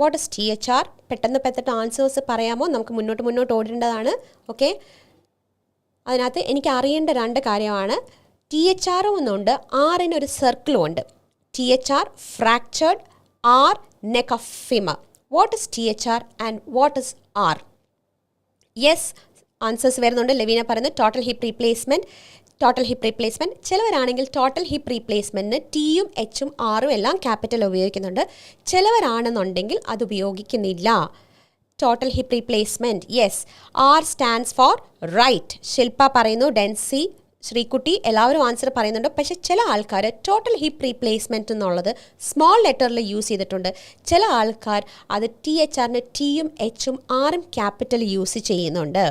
What is THR? പെട്ടെന്ന് ആൻസേഴ്സ് പറയാമോ? നമുക്ക് മുന്നോട്ട് ഓടേണ്ടതാണ്. ഓക്കെ, അതിനകത്ത് എനിക്ക് അറിയേണ്ട രണ്ട് കാര്യമാണ്. THR എന്നുണ്ട്, ആറിന് ഒരു സർക്കിളും ഉണ്ട്. THR fractured R neck of femur. What is THR and what is R? Yes, answers വരുന്നുണ്ട്. ലെവീന പറയുന്നത് ടോട്ടൽ ഹിപ്പ് റീപ്ലേസ്മെൻറ്റ്. ചിലവരാണെങ്കിൽ ടോട്ടൽ ഹിപ്പ് റീപ്ലേസ്മെൻറ്റിന് Tയും Hഉം Rഉം എല്ലാം ക്യാപിറ്റൽ ഉപയോഗിക്കുന്നുണ്ട്. ചിലവരാണെന്നുണ്ടെങ്കിൽ അത് ഉപയോഗിക്കുന്നില്ല. Total hip replacement, yes, R stands for right. Shilpa പറയുന്നു, ഡെൻസി, ശ്രീകുട്ടി, എല്ലാവരും ആൻസർ പറയുന്നുണ്ട്. പക്ഷേ ചില ആൾക്കാർ ടോട്ടൽ ഹിപ്പ് റീപ്ലേസ്മെൻറ്റ് എന്നുള്ളത് സ്മോൾ ലെറ്ററിൽ യൂസ് ചെയ്തിട്ടുണ്ട്. ചില ആൾക്കാർ അത് THRന് Tയും Hഉം Rഉം ക്യാപിറ്റൽ യൂസ് ചെയ്യുന്നുണ്ട്.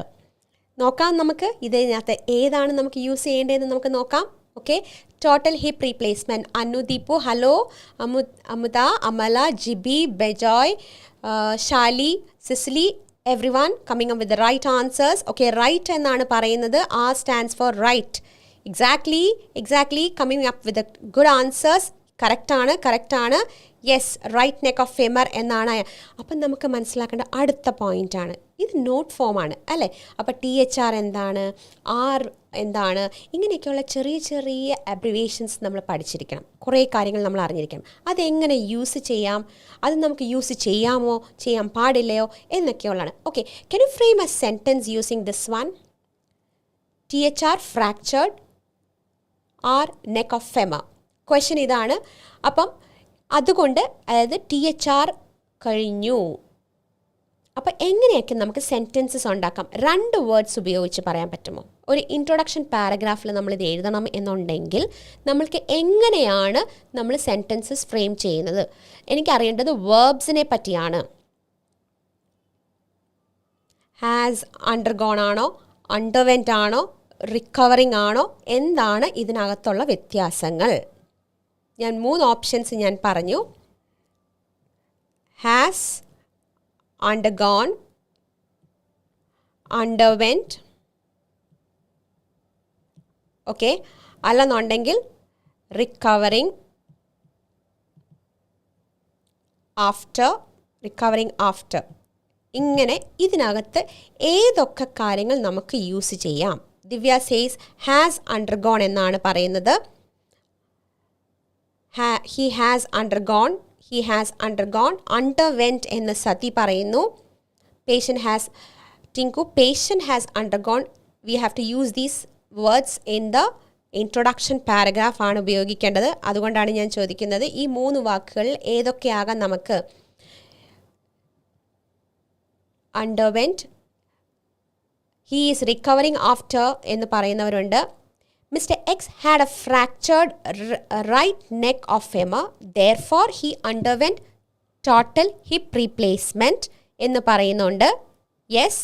നോക്കാം, നമുക്ക് ഇതിനകത്ത് ഏതാണ് നമുക്ക് യൂസ് ചെയ്യേണ്ടതെന്ന് നമുക്ക് നോക്കാം. Okay, total hip replacement. Anudeepu, hello, Amudha, Amala, Jibi, Bejoy, Shali, Sisly, everyone coming up with the right answers. Okay, right എന്നാണ് പറയുന്നത്. R stands for right. Exactly coming up with good answers. കറക്റ്റാണ്. Yes, right neck of femur എന്നാണ്. അപ്പം നമുക്ക് മനസ്സിലാക്കേണ്ട അടുത്ത പോയിൻ്റാണ്, ഇത് നോട്ട് ഫോമാണ് അല്ലേ? അപ്പോൾ THR എന്താണ്, R എന്താണ്, ഇങ്ങനെയൊക്കെയുള്ള ചെറിയ അബ്രിവേഷൻസ് നമ്മൾ പഠിച്ചിരിക്കണം. കുറേ കാര്യങ്ങൾ നമ്മൾ അറിഞ്ഞിരിക്കണം. അതെങ്ങനെ യൂസ് ചെയ്യാം, അത് നമുക്ക് യൂസ് ചെയ്യാമോ ചെയ്യാൻ പാടില്ലയോ എന്നൊക്കെയുള്ളതാണ്. Okay, can you frame a sentence using this one? THR fractured R neck of femur. Question ഇതാണ്. അപ്പം അതുകൊണ്ട് അതായത് THR കഴിഞ്ഞു. അപ്പോൾ എങ്ങനെയൊക്കെ നമുക്ക് സെൻറ്റൻസസ് ഉണ്ടാക്കാം? 2 വേർഡ്സ് ഉപയോഗിച്ച് പറയാൻ പറ്റുമോ? ഒരു ഇൻട്രൊഡക്ഷൻ പാരഗ്രാഫിൽ നമ്മളിത് എഴുതണം എന്നുണ്ടെങ്കിൽ നമ്മൾക്ക് എങ്ങനെയാണ് നമ്മൾ സെൻറ്റൻസസ് ഫ്രെയിം ചെയ്യുന്നത്? എനിക്കറിയേണ്ടത് വേർബ്സിനെ പറ്റിയാണ്. ഹാസ് അണ്ടർഗോൺ ആണോ, അണ്ടർവെൻറ്റ് ആണോ, റിക്കവറിങ് ആണോ, എന്താണ് ഇതിനകത്തുള്ള വ്യത്യാസങ്ങൾ? ഞാൻ 3 ഓപ്ഷൻസ് ഞാൻ പറഞ്ഞു. Has, undergone, underwent. ഓക്കെ, അല്ലെന്നുണ്ടെങ്കിൽ റിക്കവറിങ് ആഫ്റ്റർ. ഇങ്ങനെ ഇതിനകത്ത് ഏതൊക്കെ കാര്യങ്ങൾ നമുക്ക് യൂസ് ചെയ്യാം? ദിവ്യ സേസ് ഹാസ് അണ്ടർഗോൺ എന്നാണ് പറയുന്നത്. he has undergone. Underwent എന്ന് സതി പറയുന്നു. patient has undergone. We have to use these words in the introduction paragraph ആണ് ഉപയോഗിക്കേണ്ടത്. അതുകൊണ്ടാണ് ഞാൻ ചോദിക്കുന്നത് ഈ 3 വാക്കുകൾ ഏതൊക്കെയാകാം നമുക്ക്? underwent, he is recovering after എന്ന് പറയുന്നവരുണ്ട്. Mr. X had a fractured right neck of femur. Therefore, he underwent total hip replacement എന്ന് പറയുന്നുണ്ട്. Yes,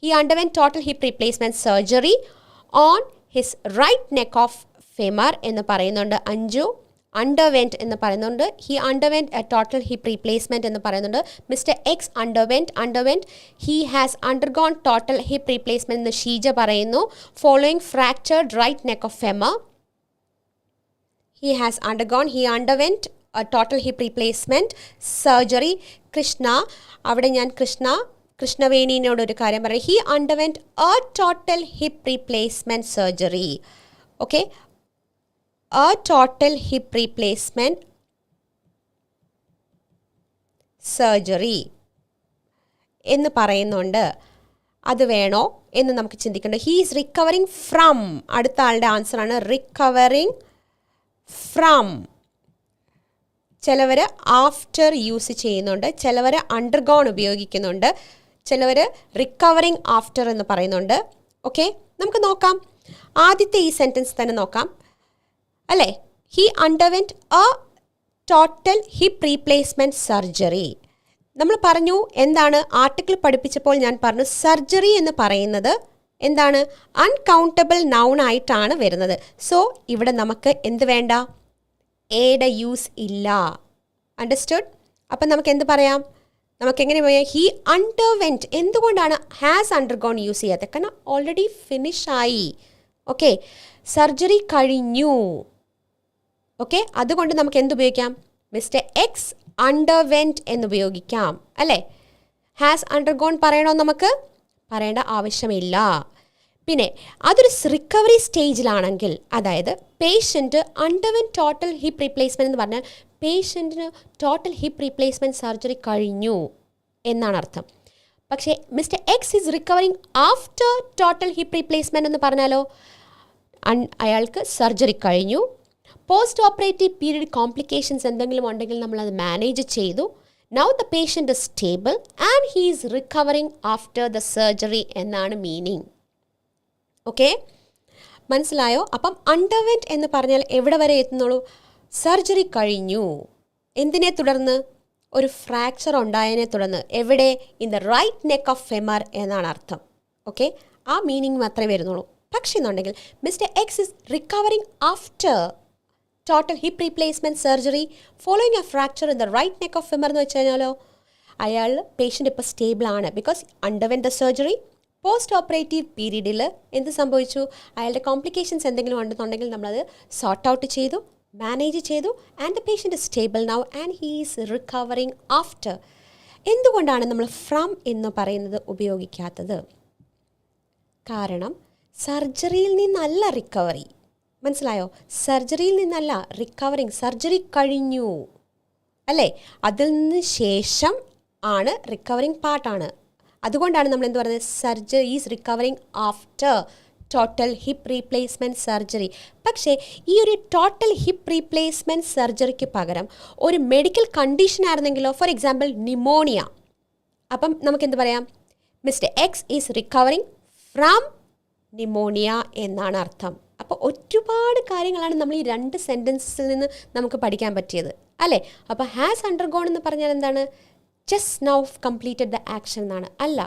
he underwent total hip replacement surgery on his right neck of femur എന്ന് പറയുന്നുണ്ട്. Anju underwent എന്ന് പറയുന്നുണ്ട്. He underwent a total hip replacement എന്ന് പറയുന്നുണ്ട്. Mr. X underwent. He has undergone total hip replacement എന്ന് ഷീജ പറയുന്നു. Following fractured right neck of femur. He underwent a total hip replacement surgery. Krishna, അവിടെ ഞാൻ കൃഷ്ണവേണിനോട് ഒരു കാര്യം പറയാം. He underwent a total hip replacement surgery. Okay. A total hip replacement surgery എന്ന് പറയുന്നുണ്ട്. അത് വേണോ എന്ന് നമുക്ക് ചിന്തിക്കേണ്ടത്. ഹീ ഈസ് റിക്കവറിങ് ഫ്രം, അടുത്ത ആളുടെ ആൻസർ ആണ് റിക്കവറിങ് ഫ്രം. ചിലവർ ആഫ്റ്റർ യൂസ് ചെയ്യുന്നുണ്ട്, ചിലവർ അണ്ടർഗോൺ ഉപയോഗിക്കുന്നുണ്ട്, ചിലവർ റിക്കവറിങ് ആഫ്റ്റർ എന്ന് പറയുന്നുണ്ട്. ഓക്കെ, നമുക്ക് നോക്കാം. ആദ്യത്തെ ഈ സെൻറ്റൻസ് തന്നെ നോക്കാം അല്ലേ. He underwent a total hip replacement surgery. നമ്മൾ പറഞ്ഞു എന്താണ്, ആർട്ടിക്കിൾ പഠിപ്പിച്ചപ്പോൾ ഞാൻ പറഞ്ഞു സർജറി എന്ന് പറയുന്നത് എന്താണ്, അൺകൗണ്ടബിൾ നൗൺ ആയിട്ടാണ് വരുന്നത്. സോ ഇവിടെ നമുക്ക് എന്ത് വേണ്ട, എയുടെ യൂസ് ഇല്ല. അണ്ടർസ്റ്റുഡ്? അപ്പം നമുക്ക് എന്ത് പറയാം, നമുക്ക് എങ്ങനെ പറയാം, ഹി അണ്ടർവെൻറ്റ്. എന്തുകൊണ്ടാണ് ഹാസ് അണ്ടർഗോൺ യൂസ് ചെയ്യാത്തത്? കാരണം ഓൾറെഡി ഫിനിഷായി. ഓക്കെ, സർജറി കഴിഞ്ഞു. ഓക്കെ, അതുകൊണ്ട് നമുക്ക് എന്തുപയോഗിക്കാം, മിസ്റ്റർ എക്സ് അണ്ടർവെൻറ്റ് എന്നുപയോഗിക്കാം അല്ലേ. ഹാസ് അണ്ടർഗോൺ പറയണോ, നമുക്ക് പറയേണ്ട ആവശ്യമില്ല. പിന്നെ അതൊരു റിക്കവറി സ്റ്റേജിലാണെങ്കിൽ, അതായത് പേഷ്യൻറ്റ് അണ്ടർവെൻറ്റ് ടോട്ടൽ ഹിപ്പ് റീപ്ലേസ്മെൻറ്റ് എന്ന് പറഞ്ഞാൽ പേഷ്യൻറ്റിന് ടോട്ടൽ ഹിപ്പ് റീപ്ലേസ്മെൻറ്റ് സർജറി കഴിഞ്ഞു എന്നാണ് അർത്ഥം. പക്ഷേ mister X is recovering after total hip replacement എന്ന് പറഞ്ഞാലോ, അയാൾക്ക് സർജറി കഴിഞ്ഞു. പോസ്റ്റ് ഓപ്പറേറ്റീവ് പീരീഡ് കോംപ്ലിക്കേഷൻസ് എന്തെങ്കിലും ഉണ്ടെങ്കിൽ നമ്മളത് മാനേജ് ചെയ്തു. Now the patient is stable and he is recovering after the surgery എന്നാണ് മീനിങ്. ഓക്കെ, മനസ്സിലായോ? അപ്പം അണ്ടർവെൻറ്റ് എന്ന് പറഞ്ഞാൽ എവിടെ വരെ എത്തുന്നുള്ളൂ, സർജറി കഴിഞ്ഞു. എന്തിനെ തുടർന്ന്, ഒരു ഫ്രാക്ചർ ഉണ്ടായതിനെ തുടർന്ന്. എവിടെ, in the right neck of femur എന്നാണ് അർത്ഥം. ഓക്കെ, ആ മീനിങ് മാത്രമേ വരുന്നുള്ളൂ. പക്ഷേ എന്നുണ്ടെങ്കിൽ mister X is recovering after total hip replacement surgery following a fracture in the right neck of femur എന്ന് വെച്ച് കഴിഞ്ഞാലോ, അയാൾ പേഷ്യൻ്റ് ഇപ്പോൾ സ്റ്റേബിളാണ്. Because underwent the surgery. Post operative പീരീഡിൽ എന്ത് സംഭവിച്ചു, അയാളുടെ കോംപ്ലിക്കേഷൻസ് എന്തെങ്കിലും ഉണ്ടെന്നുണ്ടെങ്കിൽ നമ്മളത് സോർട്ട് ഔട്ട് ചെയ്തു, മാനേജ് ചെയ്തു. And the patient is stable now and he is recovering after. എന്തുകൊണ്ടാണ് നമ്മൾ ഫ്രം എന്ന് പറയുന്നത് ഉപയോഗിക്കാത്തത്? കാരണം സർജറിയിൽ നിന്നല്ല റിക്കവറി. മനസ്സിലായോ? സർജറിയിൽ നിന്നല്ല റിക്കവറിങ്. സർജറി കഴിഞ്ഞു അല്ലേ, അതിൽ നിന്ന് ശേഷം ആണ് റിക്കവറിങ് പാർട്ടാണ്. അതുകൊണ്ടാണ് നമ്മൾ എന്ത് പറയുന്നത്, surgery is recovering after total hip replacement surgery. പക്ഷേ ഈ ഒരു ടോട്ടൽ ഹിപ്പ് റീപ്ലേസ്മെൻറ്റ് സർജറിക്ക് പകരം ഒരു മെഡിക്കൽ കണ്ടീഷൻ ആയിരുന്നെങ്കിലോ, ഫോർ എക്സാമ്പിൾ ന്യൂമോണിയ, അപ്പം നമുക്കെന്ത് പറയാം, mister X is recovering from pneumonia എന്നാണ് അർത്ഥം. അപ്പോൾ ഒരുപാട് കാര്യങ്ങളാണ് നമ്മൾ ഈ രണ്ട് സെൻറ്റൻസിൽ നിന്ന് നമുക്ക് പഠിക്കാൻ പറ്റിയത് അല്ലേ. അപ്പോൾ ഹാസ് അണ്ടർഗോൺ എന്ന് പറഞ്ഞാൽ എന്താണ്, just now completed the action എന്നാണ്. അല്ല,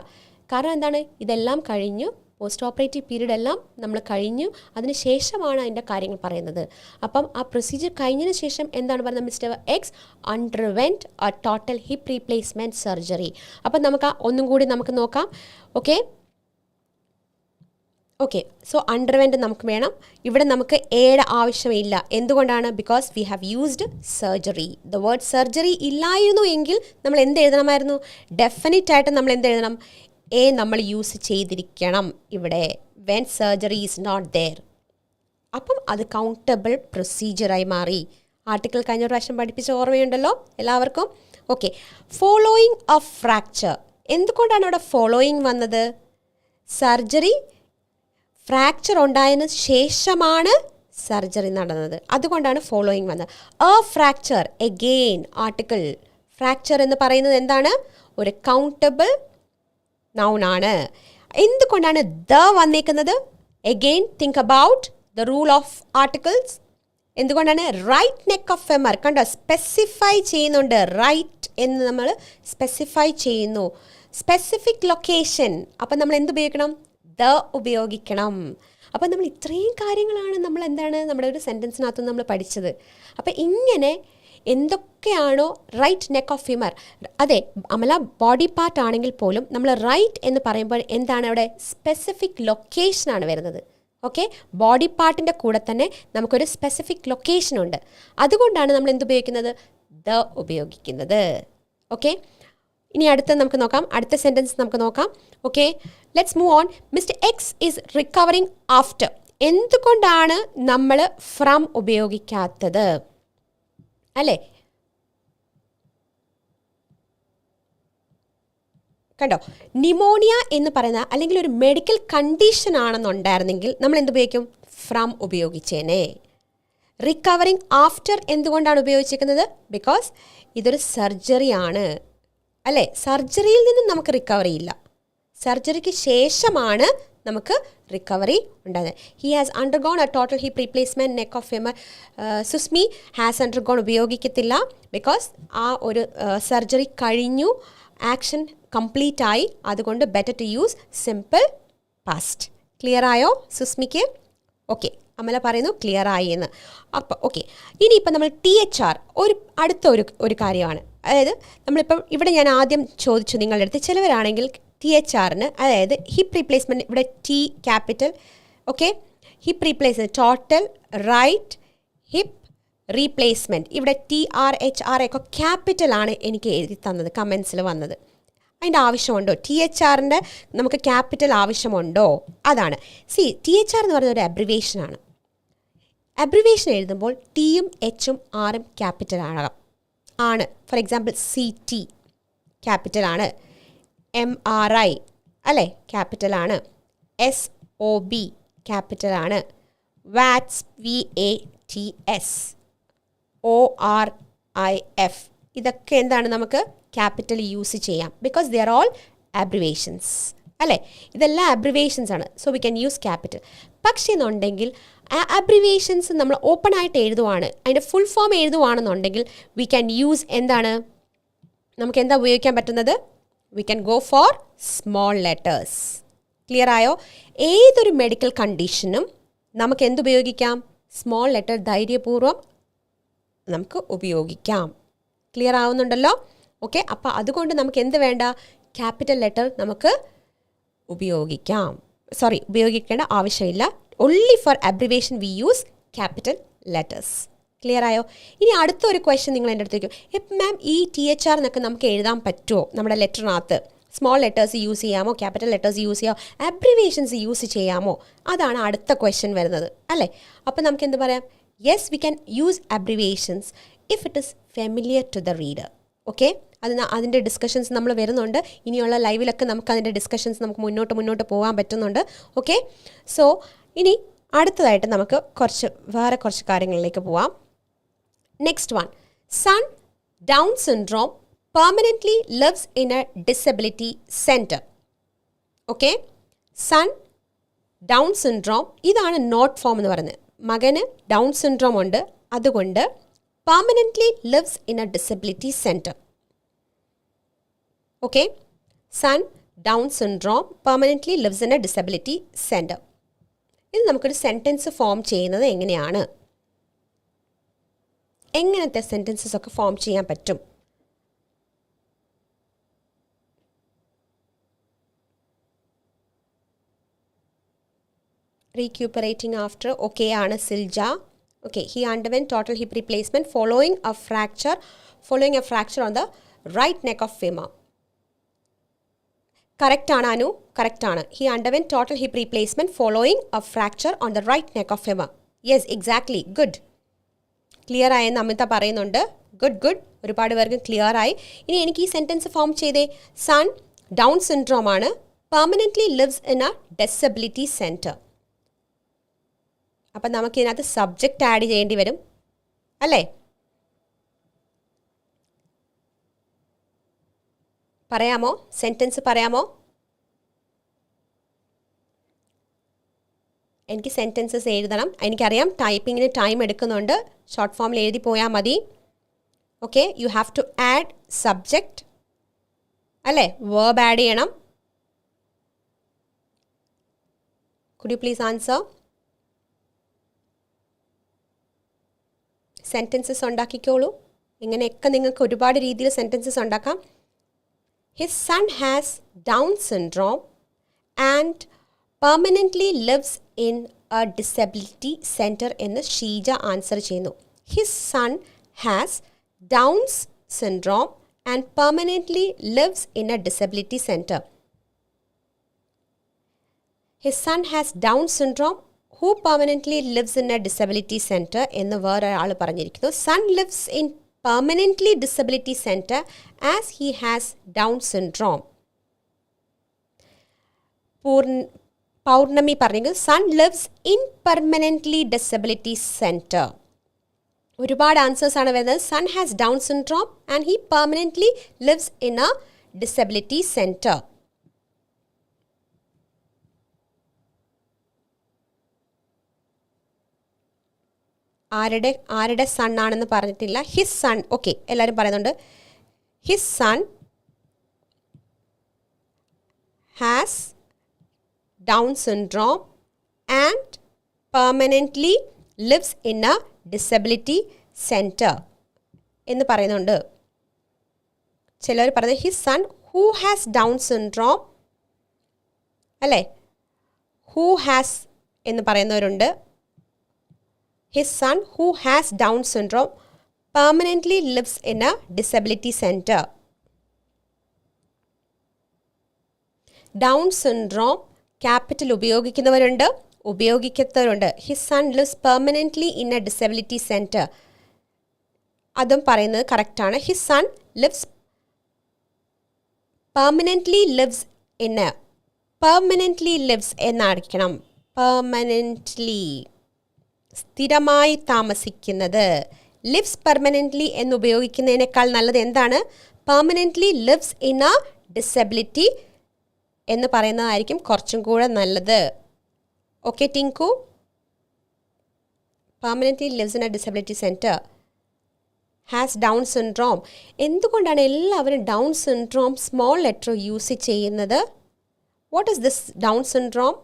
കാരണം എന്താണ്, ഇതെല്ലാം കഴിഞ്ഞു, പോസ്റ്റ് ഓപ്പറേറ്റീവ് പീരീഡ് എല്ലാം നമ്മൾ കഴിഞ്ഞു, അതിന് ശേഷമാണ് അതിൻ്റെ കാര്യങ്ങൾ പറയുന്നത്. അപ്പം ആ പ്രൊസീജിയർ കഴിഞ്ഞതിന് ശേഷം എന്താണ് പറയുന്നത്, mister X underwent a total hip replacement surgery. അപ്പം നമുക്ക് ഒന്നും കൂടി നമുക്ക് നോക്കാം. ഓക്കെ, സോ അണ്ടർവെൻറ്റ് നമുക്ക് വേണം. ഇവിടെ നമുക്ക് എയുടെ ആവശ്യമില്ല. എന്തുകൊണ്ടാണ്, because we have used surgery. The word surgery ഇല്ലായിരുന്നു എങ്കിൽ നമ്മൾ എന്ത് എഴുതണമായിരുന്നു, ഡെഫിനറ്റ് ആയിട്ട് നമ്മൾ എന്ത് എഴുതണം, എ നമ്മൾ യൂസ് ചെയ്തിരിക്കണം ഇവിടെ, when surgery is not there. അപ്പം അത് കൗണ്ടബിൾ പ്രൊസീജിയറായി മാറി. ആർട്ടിക്കിൾ കഴിഞ്ഞ പ്രാവശ്യം പഠിപ്പിച്ച ഓർമ്മയുണ്ടല്ലോ എല്ലാവർക്കും. Okay, following a fracture. എന്തുകൊണ്ടാണ് ഇവിടെ ഫോളോയിങ് വന്നത്, സർജറി ഫ്രാക്ചർ ഉണ്ടായതിന് ശേഷമാണ് സർജറി നടന്നത്, അതുകൊണ്ടാണ് ഫോളോയിങ് വന്നത്. A fracture, again article. Fracture എന്ന് പറയുന്നത് എന്താണ്, ഒരു കൗണ്ടബിൾ നൗൺ ആണ്. എന്തുകൊണ്ടാണ് ദ വന്നേക്കുന്നത്, again think about the rule of articles. എന്തുകൊണ്ടാണ് റൈറ്റ് നെക്ക് ഓഫ് ഫെമർ കണ്ടോ സ്പെസിഫൈ ചെയ്യുന്നുണ്ട് റൈറ്റ് എന്ന് നമ്മൾ സ്പെസിഫൈ ചെയ്യുന്നു സ്പെസിഫിക് ലൊക്കേഷൻ അപ്പം നമ്മൾ എന്ത് ഉപയോഗിക്കണം ദ ഉപയോഗിക്കണം അപ്പം നമ്മൾ ഇത്രയും കാര്യങ്ങളാണ് നമ്മൾ എന്താണ് നമ്മുടെ ഒരു സെൻറ്റൻസിനകത്ത് നമ്മൾ പഠിച്ചത് അപ്പം ഇങ്ങനെ എന്തൊക്കെയാണോ റൈറ്റ് നെക്ക് ഓഫ് ഫിമർ അതെ അമല ബോഡി പാർട്ട് ആണെങ്കിൽ പോലും നമ്മൾ റൈറ്റ് എന്ന് പറയുമ്പോൾ എന്താണ് അവിടെ സ്പെസിഫിക് ലൊക്കേഷനാണ് വരുന്നത് ഓക്കെ ബോഡി പാർട്ടിൻ്റെ കൂടെ തന്നെ നമുക്കൊരു സ്പെസിഫിക് ലൊക്കേഷൻ ഉണ്ട് അതുകൊണ്ടാണ് നമ്മൾ എന്ത് ഉപയോഗിക്കുന്നത് ദ ഉപയോഗിക്കുന്നത് ഓക്കെ ഇനി അടുത്ത നമുക്ക് നോക്കാം അടുത്ത സെൻറ്റൻസ് നമുക്ക് നോക്കാം okay let's move on mister X is recovering after എന്തുകൊണ്ടാണ് നമ്മൾ ഫ്രം ഉപയോഗിക്കാത്തത് അല്ലേ കണ്ടോ നിമോണിയ എന്ന് പറയുന്ന അല്ലെങ്കിൽ ഒരു മെഡിക്കൽ കണ്ടീഷൻ ആണെന്നുണ്ടായിരുന്നെങ്കിൽ നമ്മൾ എന്ത് ഉപയോഗിക്കും ഫ്രം ഉപയോഗിച്ചേനെ റിക്കവറിങ് ആഫ്റ്റർ എന്തുകൊണ്ടാണ് ഉപയോഗിച്ചിരിക്കുന്നത് ബിക്കോസ് ഇതൊരു സർജറി ആണ് അല്ലേ സർജറിയിൽ നിന്നും നമുക്ക് റിക്കവറി ഇല്ല സർജറിക്ക് ശേഷമാണ് നമുക്ക് റിക്കവറി ഉണ്ടാകുന്നത് he has undergone a total hip replacement neck of femur Susmi has undergone ഉപയോഗിക്കത്തില്ല ബിക്കോസ് ആ ഒരു സർജറി കഴിഞ്ഞു ആക്ഷൻ കംപ്ലീറ്റ് ആയി അതുകൊണ്ട് better to use simple past clear ആയോ സുസ്മിക്ക് ഓക്കെ അമല പറയുന്നു ക്ലിയർ ആയി എന്ന് അപ്പോൾ ഓക്കെ ഇനിയിപ്പോൾ നമ്മൾ THR അടുത്ത ഒരു കാര്യമാണ് അതായത് നമ്മളിപ്പം ഇവിടെ ഞാൻ ആദ്യം ചോദിച്ചു നിങ്ങളുടെ അടുത്ത് ചിലവരാണെങ്കിൽ THRന് അതായത് ഹിപ്പ് റീപ്ലേസ്മെൻറ്റ് ഇവിടെ T capital okay hip replacement total right hip replacement ഇവിടെ TRHR ഒക്കെ ക്യാപിറ്റലാണ് എനിക്ക് എഴുതി തന്നത് കമൻസിൽ വന്നത് അതിൻ്റെ ആവശ്യമുണ്ടോ THRൻ്റെ നമുക്ക് ക്യാപിറ്റൽ ആവശ്യമുണ്ടോ അതാണ് THR എന്ന് പറയുന്ന ഒരു അബ്രിവേഷനാണ് അബ്രിവേഷൻ എഴുതുമ്പോൾ ടിയും എച്ചും ആറും ക്യാപിറ്റൽ ആണ് ഫോർ എക്സാമ്പിൾ CT ക്യാപിറ്റലാണ് MRI അല്ലേ ക്യാപിറ്റലാണ് SOB ക്യാപിറ്റലാണ് വാറ്റ്സ് VATS ORIF ഇതൊക്കെ എന്താണ് നമുക്ക് ക്യാപിറ്റൽ യൂസ് ചെയ്യാം because they are all abbreviations അല്ലേ ഇതെല്ലാം അബ്രിവേഷൻസ് ആണ് so we can use capital പക്ഷേ എന്നുണ്ടെങ്കിൽ ആ അബ്രിവേഷൻസ് നമ്മൾ ഓപ്പൺ ആയിട്ട് എഴുതുവാണ് അതിൻ്റെ ഫുൾ ഫോം എഴുതുവാണെന്നുണ്ടെങ്കിൽ വി ക്യാൻ യൂസ് എന്താണ് നമുക്ക് എന്താ ഉപയോഗിക്കാൻ പറ്റുന്നത് we can go for small letters clear ആയോ ഏതൊരു മെഡിക്കൽ കണ്ടീഷനും നമുക്ക് എന്തുപയോഗിക്കാം സ്മോൾ ലെറ്റർ ധൈര്യപൂർവ്വം നമുക്ക് ഉപയോഗിക്കാം ക്ലിയർ ആവുന്നുണ്ടല്ലോ ഓക്കെ അപ്പോൾ അതുകൊണ്ട് നമുക്ക് എന്ത് വേണ്ട ക്യാപിറ്റൽ ലെറ്റർ നമുക്ക് ഉപയോഗിക്കേണ്ട ആവശ്യമില്ല only for abbreviation we use capital letters clear ആയോ ഇനി അടുത്തൊരു ക്വസ്റ്റ്യൻ നിങ്ങൾ എൻ്റെ അടുത്തേക്കും മാം ഈ THR എന്നൊക്കെ നമുക്ക് എഴുതാൻ പറ്റുമോ നമ്മുടെ ലെറ്ററിനകത്ത് സ്മോൾ ലെറ്റേഴ്സ് യൂസ് ചെയ്യാമോ ക്യാപിറ്റൽ ലെറ്റേഴ്സ് യൂസ് ചെയ്യാമോ അബ്രിവേഷൻസ് യൂസ് ചെയ്യാമോ അതാണ് അടുത്ത ക്വസ്റ്റ്യൻ വരുന്നത് അല്ലേ അപ്പോൾ നമുക്ക് എന്ത് പറയാം yes we can use abbreviations if it is familiar to the reader okay അതിൻ്റെ ഡിസ്കഷൻസ് നമ്മൾ വരുന്നുണ്ട് ഇനിയുള്ള ലൈവിലൊക്കെ നമുക്ക് അതിൻ്റെ ഡിസ്കഷൻസ് നമുക്ക് മുന്നോട്ട് പോകാൻ പറ്റുന്നുണ്ട് ഓക്കെ സോ ഇനി അടുത്തതായിട്ട് നമുക്ക് വേറെ കുറച്ച് കാര്യങ്ങളിലേക്ക് പോവാം next one son Down syndrome permanently lives in a disability centre okay son Down syndrome ഇതാണ് നോട്ട് ഫോം എന്ന് പറയുന്നത് മകന് ഡൗൺ സിൻഡ്രോം ഉണ്ട് അതുകൊണ്ട് permanently lives in a disability centre okay son Down syndrome permanently lives in a disability centre ഇത് നമുക്കൊരു sentence form ചെയ്യുന്നത് എങ്ങനത്തെ സെൻറ്റൻസസ് ഒക്കെ ഫോം ചെയ്യാൻ പറ്റും recuperating after okay ആണ് Silja okay he underwent total hip replacement following a fracture on the right neck of femur correct ആണ് Anu correct ആണ് he underwent total hip replacement following a fracture on the right neck of femur yes exactly good clear ആയെന്ന് അമിത പറയുന്നുണ്ട് good ഒരുപാട് പേർക്ക് clear ആയി ഇനി എനിക്ക് ഈ സെന്റൻസ് ഫോം ചെയ്തേ സൺ ഡൗൺ സിൻഡ്രോം ആണ് permanently lives in a disability centre അപ്പം നമുക്ക് ഇതിനകത്ത് സബ്ജക്റ്റ് ആഡ് ചെയ്യേണ്ടി വരും അല്ലേ പറയാമോ സെൻറ്റൻസ് പറയാമോ എനിക്ക് സെൻറ്റൻസസ് എഴുതണം. എനിക്കറിയാം ടൈപ്പിങ്ങിന് ടൈം എടുക്കുന്നുണ്ട്. ഷോർട്ട് ഫോമിൽ എഴുതി പോയാൽ മതി. Okay, you have to add subject, അല്ലേ? വേർബ് ആഡ് ചെയ്യണം. Could you please answer? Sentences ഉണ്ടാക്കിക്കോളൂ. ഇങ്ങനെയൊക്കെ നിങ്ങൾക്ക് ഒരുപാട് രീതിയിൽ സെൻറ്റൻസസ് ഉണ്ടാക്കാം. His son has Down syndrome and permanently lives in a disability centre എന്ന് ഷീജ ആൻസർ ചെയ്യുന്നു. His son has Down's syndrome and permanently lives in a disability centre. His son has Down syndrome who permanently lives in a disability centre എന്ന് വേറൊരാൾ പറഞ്ഞിരിക്കുന്നു. Sun lives in permanently disability centre as he has Down syndrome. Pournami പറഞ്ഞെങ്കിൽ son lives in permanently disability centre. ഒരുപാട് answers ആണ് വരുന്നത്. Son has Down syndrome and he permanently lives in a disability centre. ആരുടെ son ആണെന്ന് പറഞ്ഞിട്ടില്ല. His son. Okay, എല്ലാവരും പറയുന്നുണ്ട്. His son has Down syndrome and permanently lives in a disability centre എന്ന് പറയുന്നുണ്ട്. ചിലർ പറയുന്നത് his son who has Down syndrome, അല്ലേ? ഹൂ ഹാസ് എന്ന് പറയുന്നവരുണ്ട്. His son who has Down syndrome permanently lives in a disability center. Down syndrome capital ഉപയോഗിക്കുന്നവരുണ്ട്, ഉപയോഗിക്കാത്തവരുണ്ട്. His son lives permanently in a disability center. അതും പറയുന്നത് കറക്റ്റാണ്. His son lives permanently lives in a permanently lives എന്നായിരിക്കണം. permanently സ്ഥിരമായി താമസിക്കുന്നത്. Lives permanently എന്ന് ഉപയോഗിക്കുന്നതിനേക്കാൾ നല്ലത് എന്താണ്? Permanently lives in a disability എന്ന് പറയുന്നതായിരിക്കും കുറച്ചും കൂടെ നല്ലത്. Okay Tinku? Permanently lives in a disability centre. Has Down syndrome. എന്തുകൊണ്ടാണ് എല്ലാവരും Down syndrome small letter use ചെയ്യുന്നത്? What is this Down syndrome?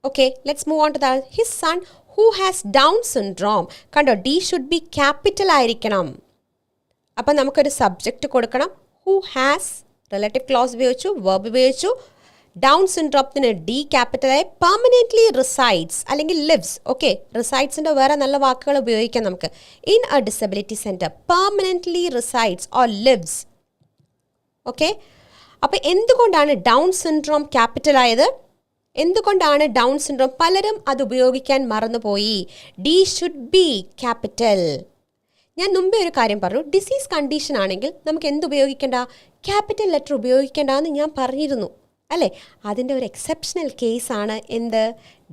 Okay, let's move on to that. His son who has Down syndrome. കണ്ടോ, D should be capital ആയിരിക്കണം. അപ്പം നമുക്കൊരു subject കൊടുക്കണം. Who has relative clause ഉപയോഗിച്ചു, verb ഉപയോഗിച്ചു. Down സിൻഡ്രോത്തിന് D ക്യാപിറ്റലായി. പെർമനൻ്റ്ലി റിസൈഡ്സ് അല്ലെങ്കിൽ ലിവ്സ്. ഓക്കെ, റിസൈഡ്സിൻ്റെ വേറെ നല്ല വാക്കുകൾ ഉപയോഗിക്കാം നമുക്ക്. In a disability centre. Permanently resides or lives. Okay, അപ്പോൾ എന്തുകൊണ്ടാണ് ഡൗൺ സിൻഡ്രോം ക്യാപിറ്റലായത്? എന്തുകൊണ്ടാണ് ഡൗൺ സിൻഡ്രോം? പലരും അത് ഉപയോഗിക്കാൻ മറന്നുപോയി. D should be capital. ഞാൻ മുമ്പേ ഒരു കാര്യം പറഞ്ഞു. ഡിസീസ് കണ്ടീഷൻ ആണെങ്കിൽ നമുക്ക് എന്ത് ഉപയോഗിക്കേണ്ട? ക്യാപിറ്റൽ ലെറ്റർ ഉപയോഗിക്കേണ്ട എന്ന് ഞാൻ പറഞ്ഞിരുന്നു, അല്ലേ? അതിൻ്റെ ഒരു എക്സെപ്ഷണൽ കേസാണ് എന്ത്?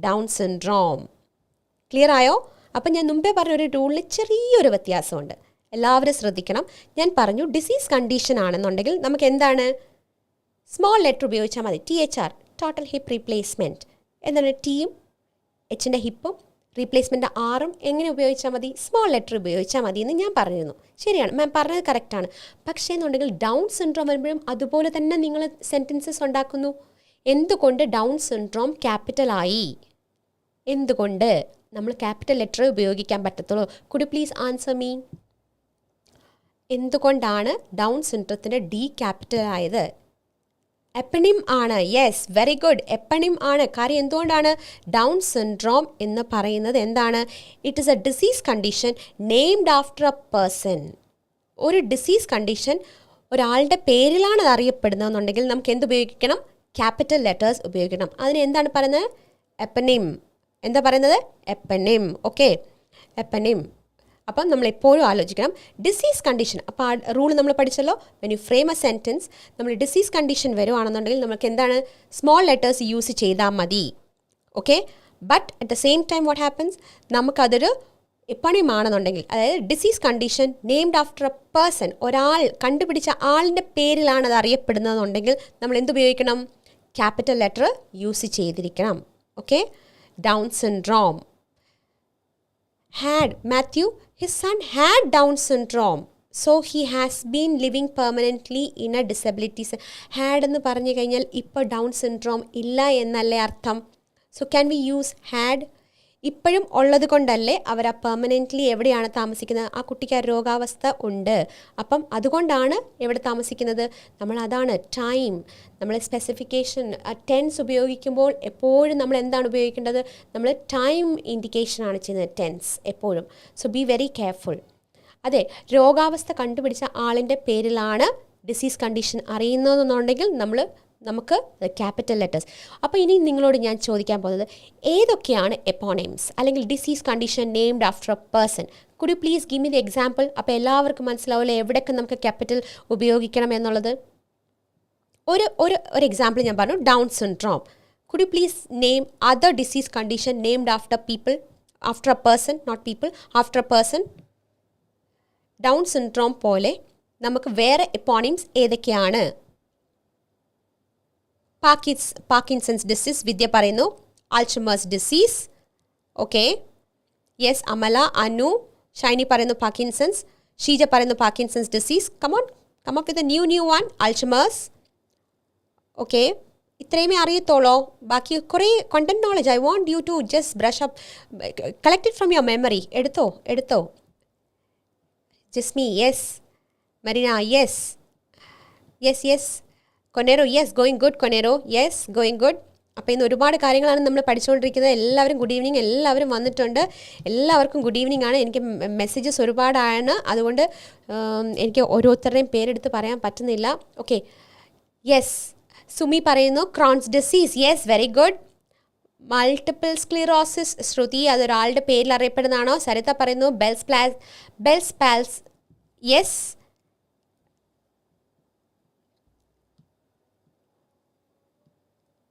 Down syndrome. ക്ലിയർ ആയോ? അപ്പം ഞാൻ മുമ്പേ പറഞ്ഞൊരു റൂളിൽ ചെറിയൊരു വ്യത്യാസമുണ്ട്. എല്ലാവരും ശ്രദ്ധിക്കണം. ഞാൻ പറഞ്ഞു ഡിസീസ് കണ്ടീഷൻ ആണെന്നുണ്ടെങ്കിൽ നമുക്ക് എന്താണ്? സ്മോൾ ലെറ്റർ ഉപയോഗിച്ചാൽ മതി. THR, total hip replacement. എന്താണ്? ടിയും എച്ചിൻ്റെ ഹിപ്പും റീപ്ലേസ്മെൻറ്റ് ആറും എങ്ങനെ ഉപയോഗിച്ചാൽ മതി? സ്മോൾ ലെറ്റർ ഉപയോഗിച്ചാൽ മതി എന്ന് ഞാൻ പറഞ്ഞിരുന്നു. ശരിയാണ്, മാം പറഞ്ഞത് കറക്റ്റാണ്. പക്ഷേ എന്നുണ്ടെങ്കിൽ ഡൗൺ സിൻഡ്രോം വരുമ്പോഴും അതുപോലെ തന്നെ നിങ്ങൾ സെൻറ്റൻസസ് ഉണ്ടാക്കുന്നു. എന്തുകൊണ്ട് ഡൗൺ സിൻഡ്രോം ക്യാപിറ്റലായി? എന്തുകൊണ്ട് നമ്മൾ ക്യാപിറ്റൽ ലെറ്റർ ഉപയോഗിക്കാൻ പറ്റത്തുള്ളൂ? Could you please answer me? എന്തുകൊണ്ടാണ് ഡൗൺ സിൻഡ്രോത്തിൻ്റെ D ക്യാപിറ്റലായത്? എപ്പണിം ആണ്. Yes, very good. എപ്പണിം ആണ്. കാര്യം എന്തുകൊണ്ടാണ്? ഡൗൺ സിൻഡ്രോം എന്ന് പറയുന്നത് എന്താണ്? It is A disease condition named after a person. ഒരു ഡിസീസ് കണ്ടീഷൻ ഒരാളുടെ പേരിലാണ് അത് അറിയപ്പെടുന്നതെന്നുണ്ടെങ്കിൽ നമുക്ക് എന്ത് ഉപയോഗിക്കണം? ക്യാപിറ്റൽ ലെറ്റേഴ്സ് ഉപയോഗിക്കണം. അതിന് എന്താണ് പറയുന്നത്? എപ്പണിം. എന്താ പറയുന്നത്? എപ്പണിം. ഓക്കെ, എപ്പണിം. അപ്പം നമ്മൾ എപ്പോഴും ആലോചിക്കണം ഡിസീസ് കണ്ടീഷൻ. അപ്പോൾ ആ റൂൾ നമ്മൾ പഠിച്ചല്ലോ. When you frame a sentence, നമ്മൾ ഡിസീസ് കണ്ടീഷൻ വരുവാണെന്നുണ്ടെങ്കിൽ നമുക്ക് എന്താണ്? സ്മോൾ ലെറ്റേഴ്സ് യൂസ് ചെയ്താൽ മതി. Okay, but at the same time what happens? നമുക്കതൊരു എപ്പണിമാണെന്നുണ്ടെങ്കിൽ, അതായത് disease condition named after a person, ഒരാൾ കണ്ടുപിടിച്ച ആളിൻ്റെ പേരിലാണ് അത് അറിയപ്പെടുന്നതെന്നുണ്ടെങ്കിൽ നമ്മൾ എന്തുപയോഗിക്കണം? ക്യാപിറ്റൽ ലെറ്റർ യൂസ് ചെയ്തിരിക്കണം. Okay, Down syndrome. Had Matthew, his son had Down syndrome. So he has been living permanently in a disability. Had എന്ന് പറഞ്ഞു കഴിഞ്ഞാൽ ഇപ്പോൾ ഡൗൺ സിൻഡ്രോം ഇല്ല എന്നല്ലേ അർത്ഥം. So can we use had? ഇപ്പോഴും ഉള്ളത് കൊണ്ടല്ലേ അവർ ആ പെർമനൻ്റ്ലി എവിടെയാണ് താമസിക്കുന്നത്? ആ കുട്ടിക്ക് ആ രോഗാവസ്ഥ ഉണ്ട്. അപ്പം അതുകൊണ്ടാണ് എവിടെ താമസിക്കുന്നത്? നമ്മൾ അതാണ് ടൈം, നമ്മൾ സ്പെസിഫിക്കേഷൻ ടെൻസ് ഉപയോഗിക്കുമ്പോൾ എപ്പോഴും നമ്മൾ എന്താണ് ഉപയോഗിക്കേണ്ടത്? നമ്മൾ ടൈം ഇൻഡിക്കേഷനാണ് ചെയ്യുന്നത് ടെൻസ് എപ്പോഴും. So be very careful. അതെ, രോഗാവസ്ഥ കണ്ടുപിടിച്ച ആളിൻ്റെ പേരിലാണ് ഡിസീസ് കണ്ടീഷൻ അറിയുന്നതെന്നുണ്ടെങ്കിൽ നമുക്ക് ക്യാപിറ്റൽ ലെറ്റേഴ്സ്. അപ്പോൾ ഇനി നിങ്ങളോട് ഞാൻ ചോദിക്കാൻ പോകുന്നത് ഏതൊക്കെയാണ് എപ്പോണിംസ് അല്ലെങ്കിൽ disease condition named after a person? Could you please give me the example? അപ്പോൾ എല്ലാവർക്കും മനസ്സിലാവില്ല എവിടെയൊക്കെ നമുക്ക് ക്യാപിറ്റൽ ഉപയോഗിക്കണം എന്നുള്ളത്. ഒരു എക്സാമ്പിൾ ഞാൻ പറഞ്ഞു, Down syndrome. Could you please name other disease condition named after people, after a person, not people, after a person. Down syndrome പോലെ നമുക്ക് വേറെ എപ്പോണിംസ് ഏതൊക്കെയാണ്? പാർക്കിൻസൺസ് ഡിസീസ് വിദ്യ പറയുന്നു. Alzheimer's disease. Okay, yes, Amala, Anu, Shiny പറയുന്നു പാർക്കിൻസൺസ്, ഷീജ പറയുന്നു Parkinson's disease. Come up with a new one, Alzheimer's. Okay, ഇത്രയുമേ അറിയത്തോളോ? ബാക്കി കുറേ content knowledge I want you to just brush up, collected from your memory. എടുത്തോ. Jismi, yes. Marina, yes. Konero, yes, going good. Konero, yes, going good. അപ്പോൾ ഇന്ന് ഒരുപാട് കാര്യങ്ങളാണ് നമ്മൾ പഠിച്ചുകൊണ്ടിരിക്കുന്നത്. എല്ലാവരും ഗുഡ് ഈവനിങ്, എല്ലാവരും വന്നിട്ടുണ്ട്. എല്ലാവർക്കും ഗുഡ് ഈവനിങ് ആണ്. എനിക്ക് മെസ്സേജസ് ഒരുപാടാണ്, അതുകൊണ്ട് എനിക്ക് ഓരോരുത്തരുടെയും പേരെടുത്ത് പറയാൻ പറ്റുന്നില്ല. ഓക്കെ, യെസ്, സുമി പറയുന്നു Crohn's disease. Yes, very good. Multiple sclerosis, Shruthi, അതൊരാളുടെ പേരിൽ അറിയപ്പെടുന്നതാണോ? സരിത പറയുന്നു Bell's palsy. Yes,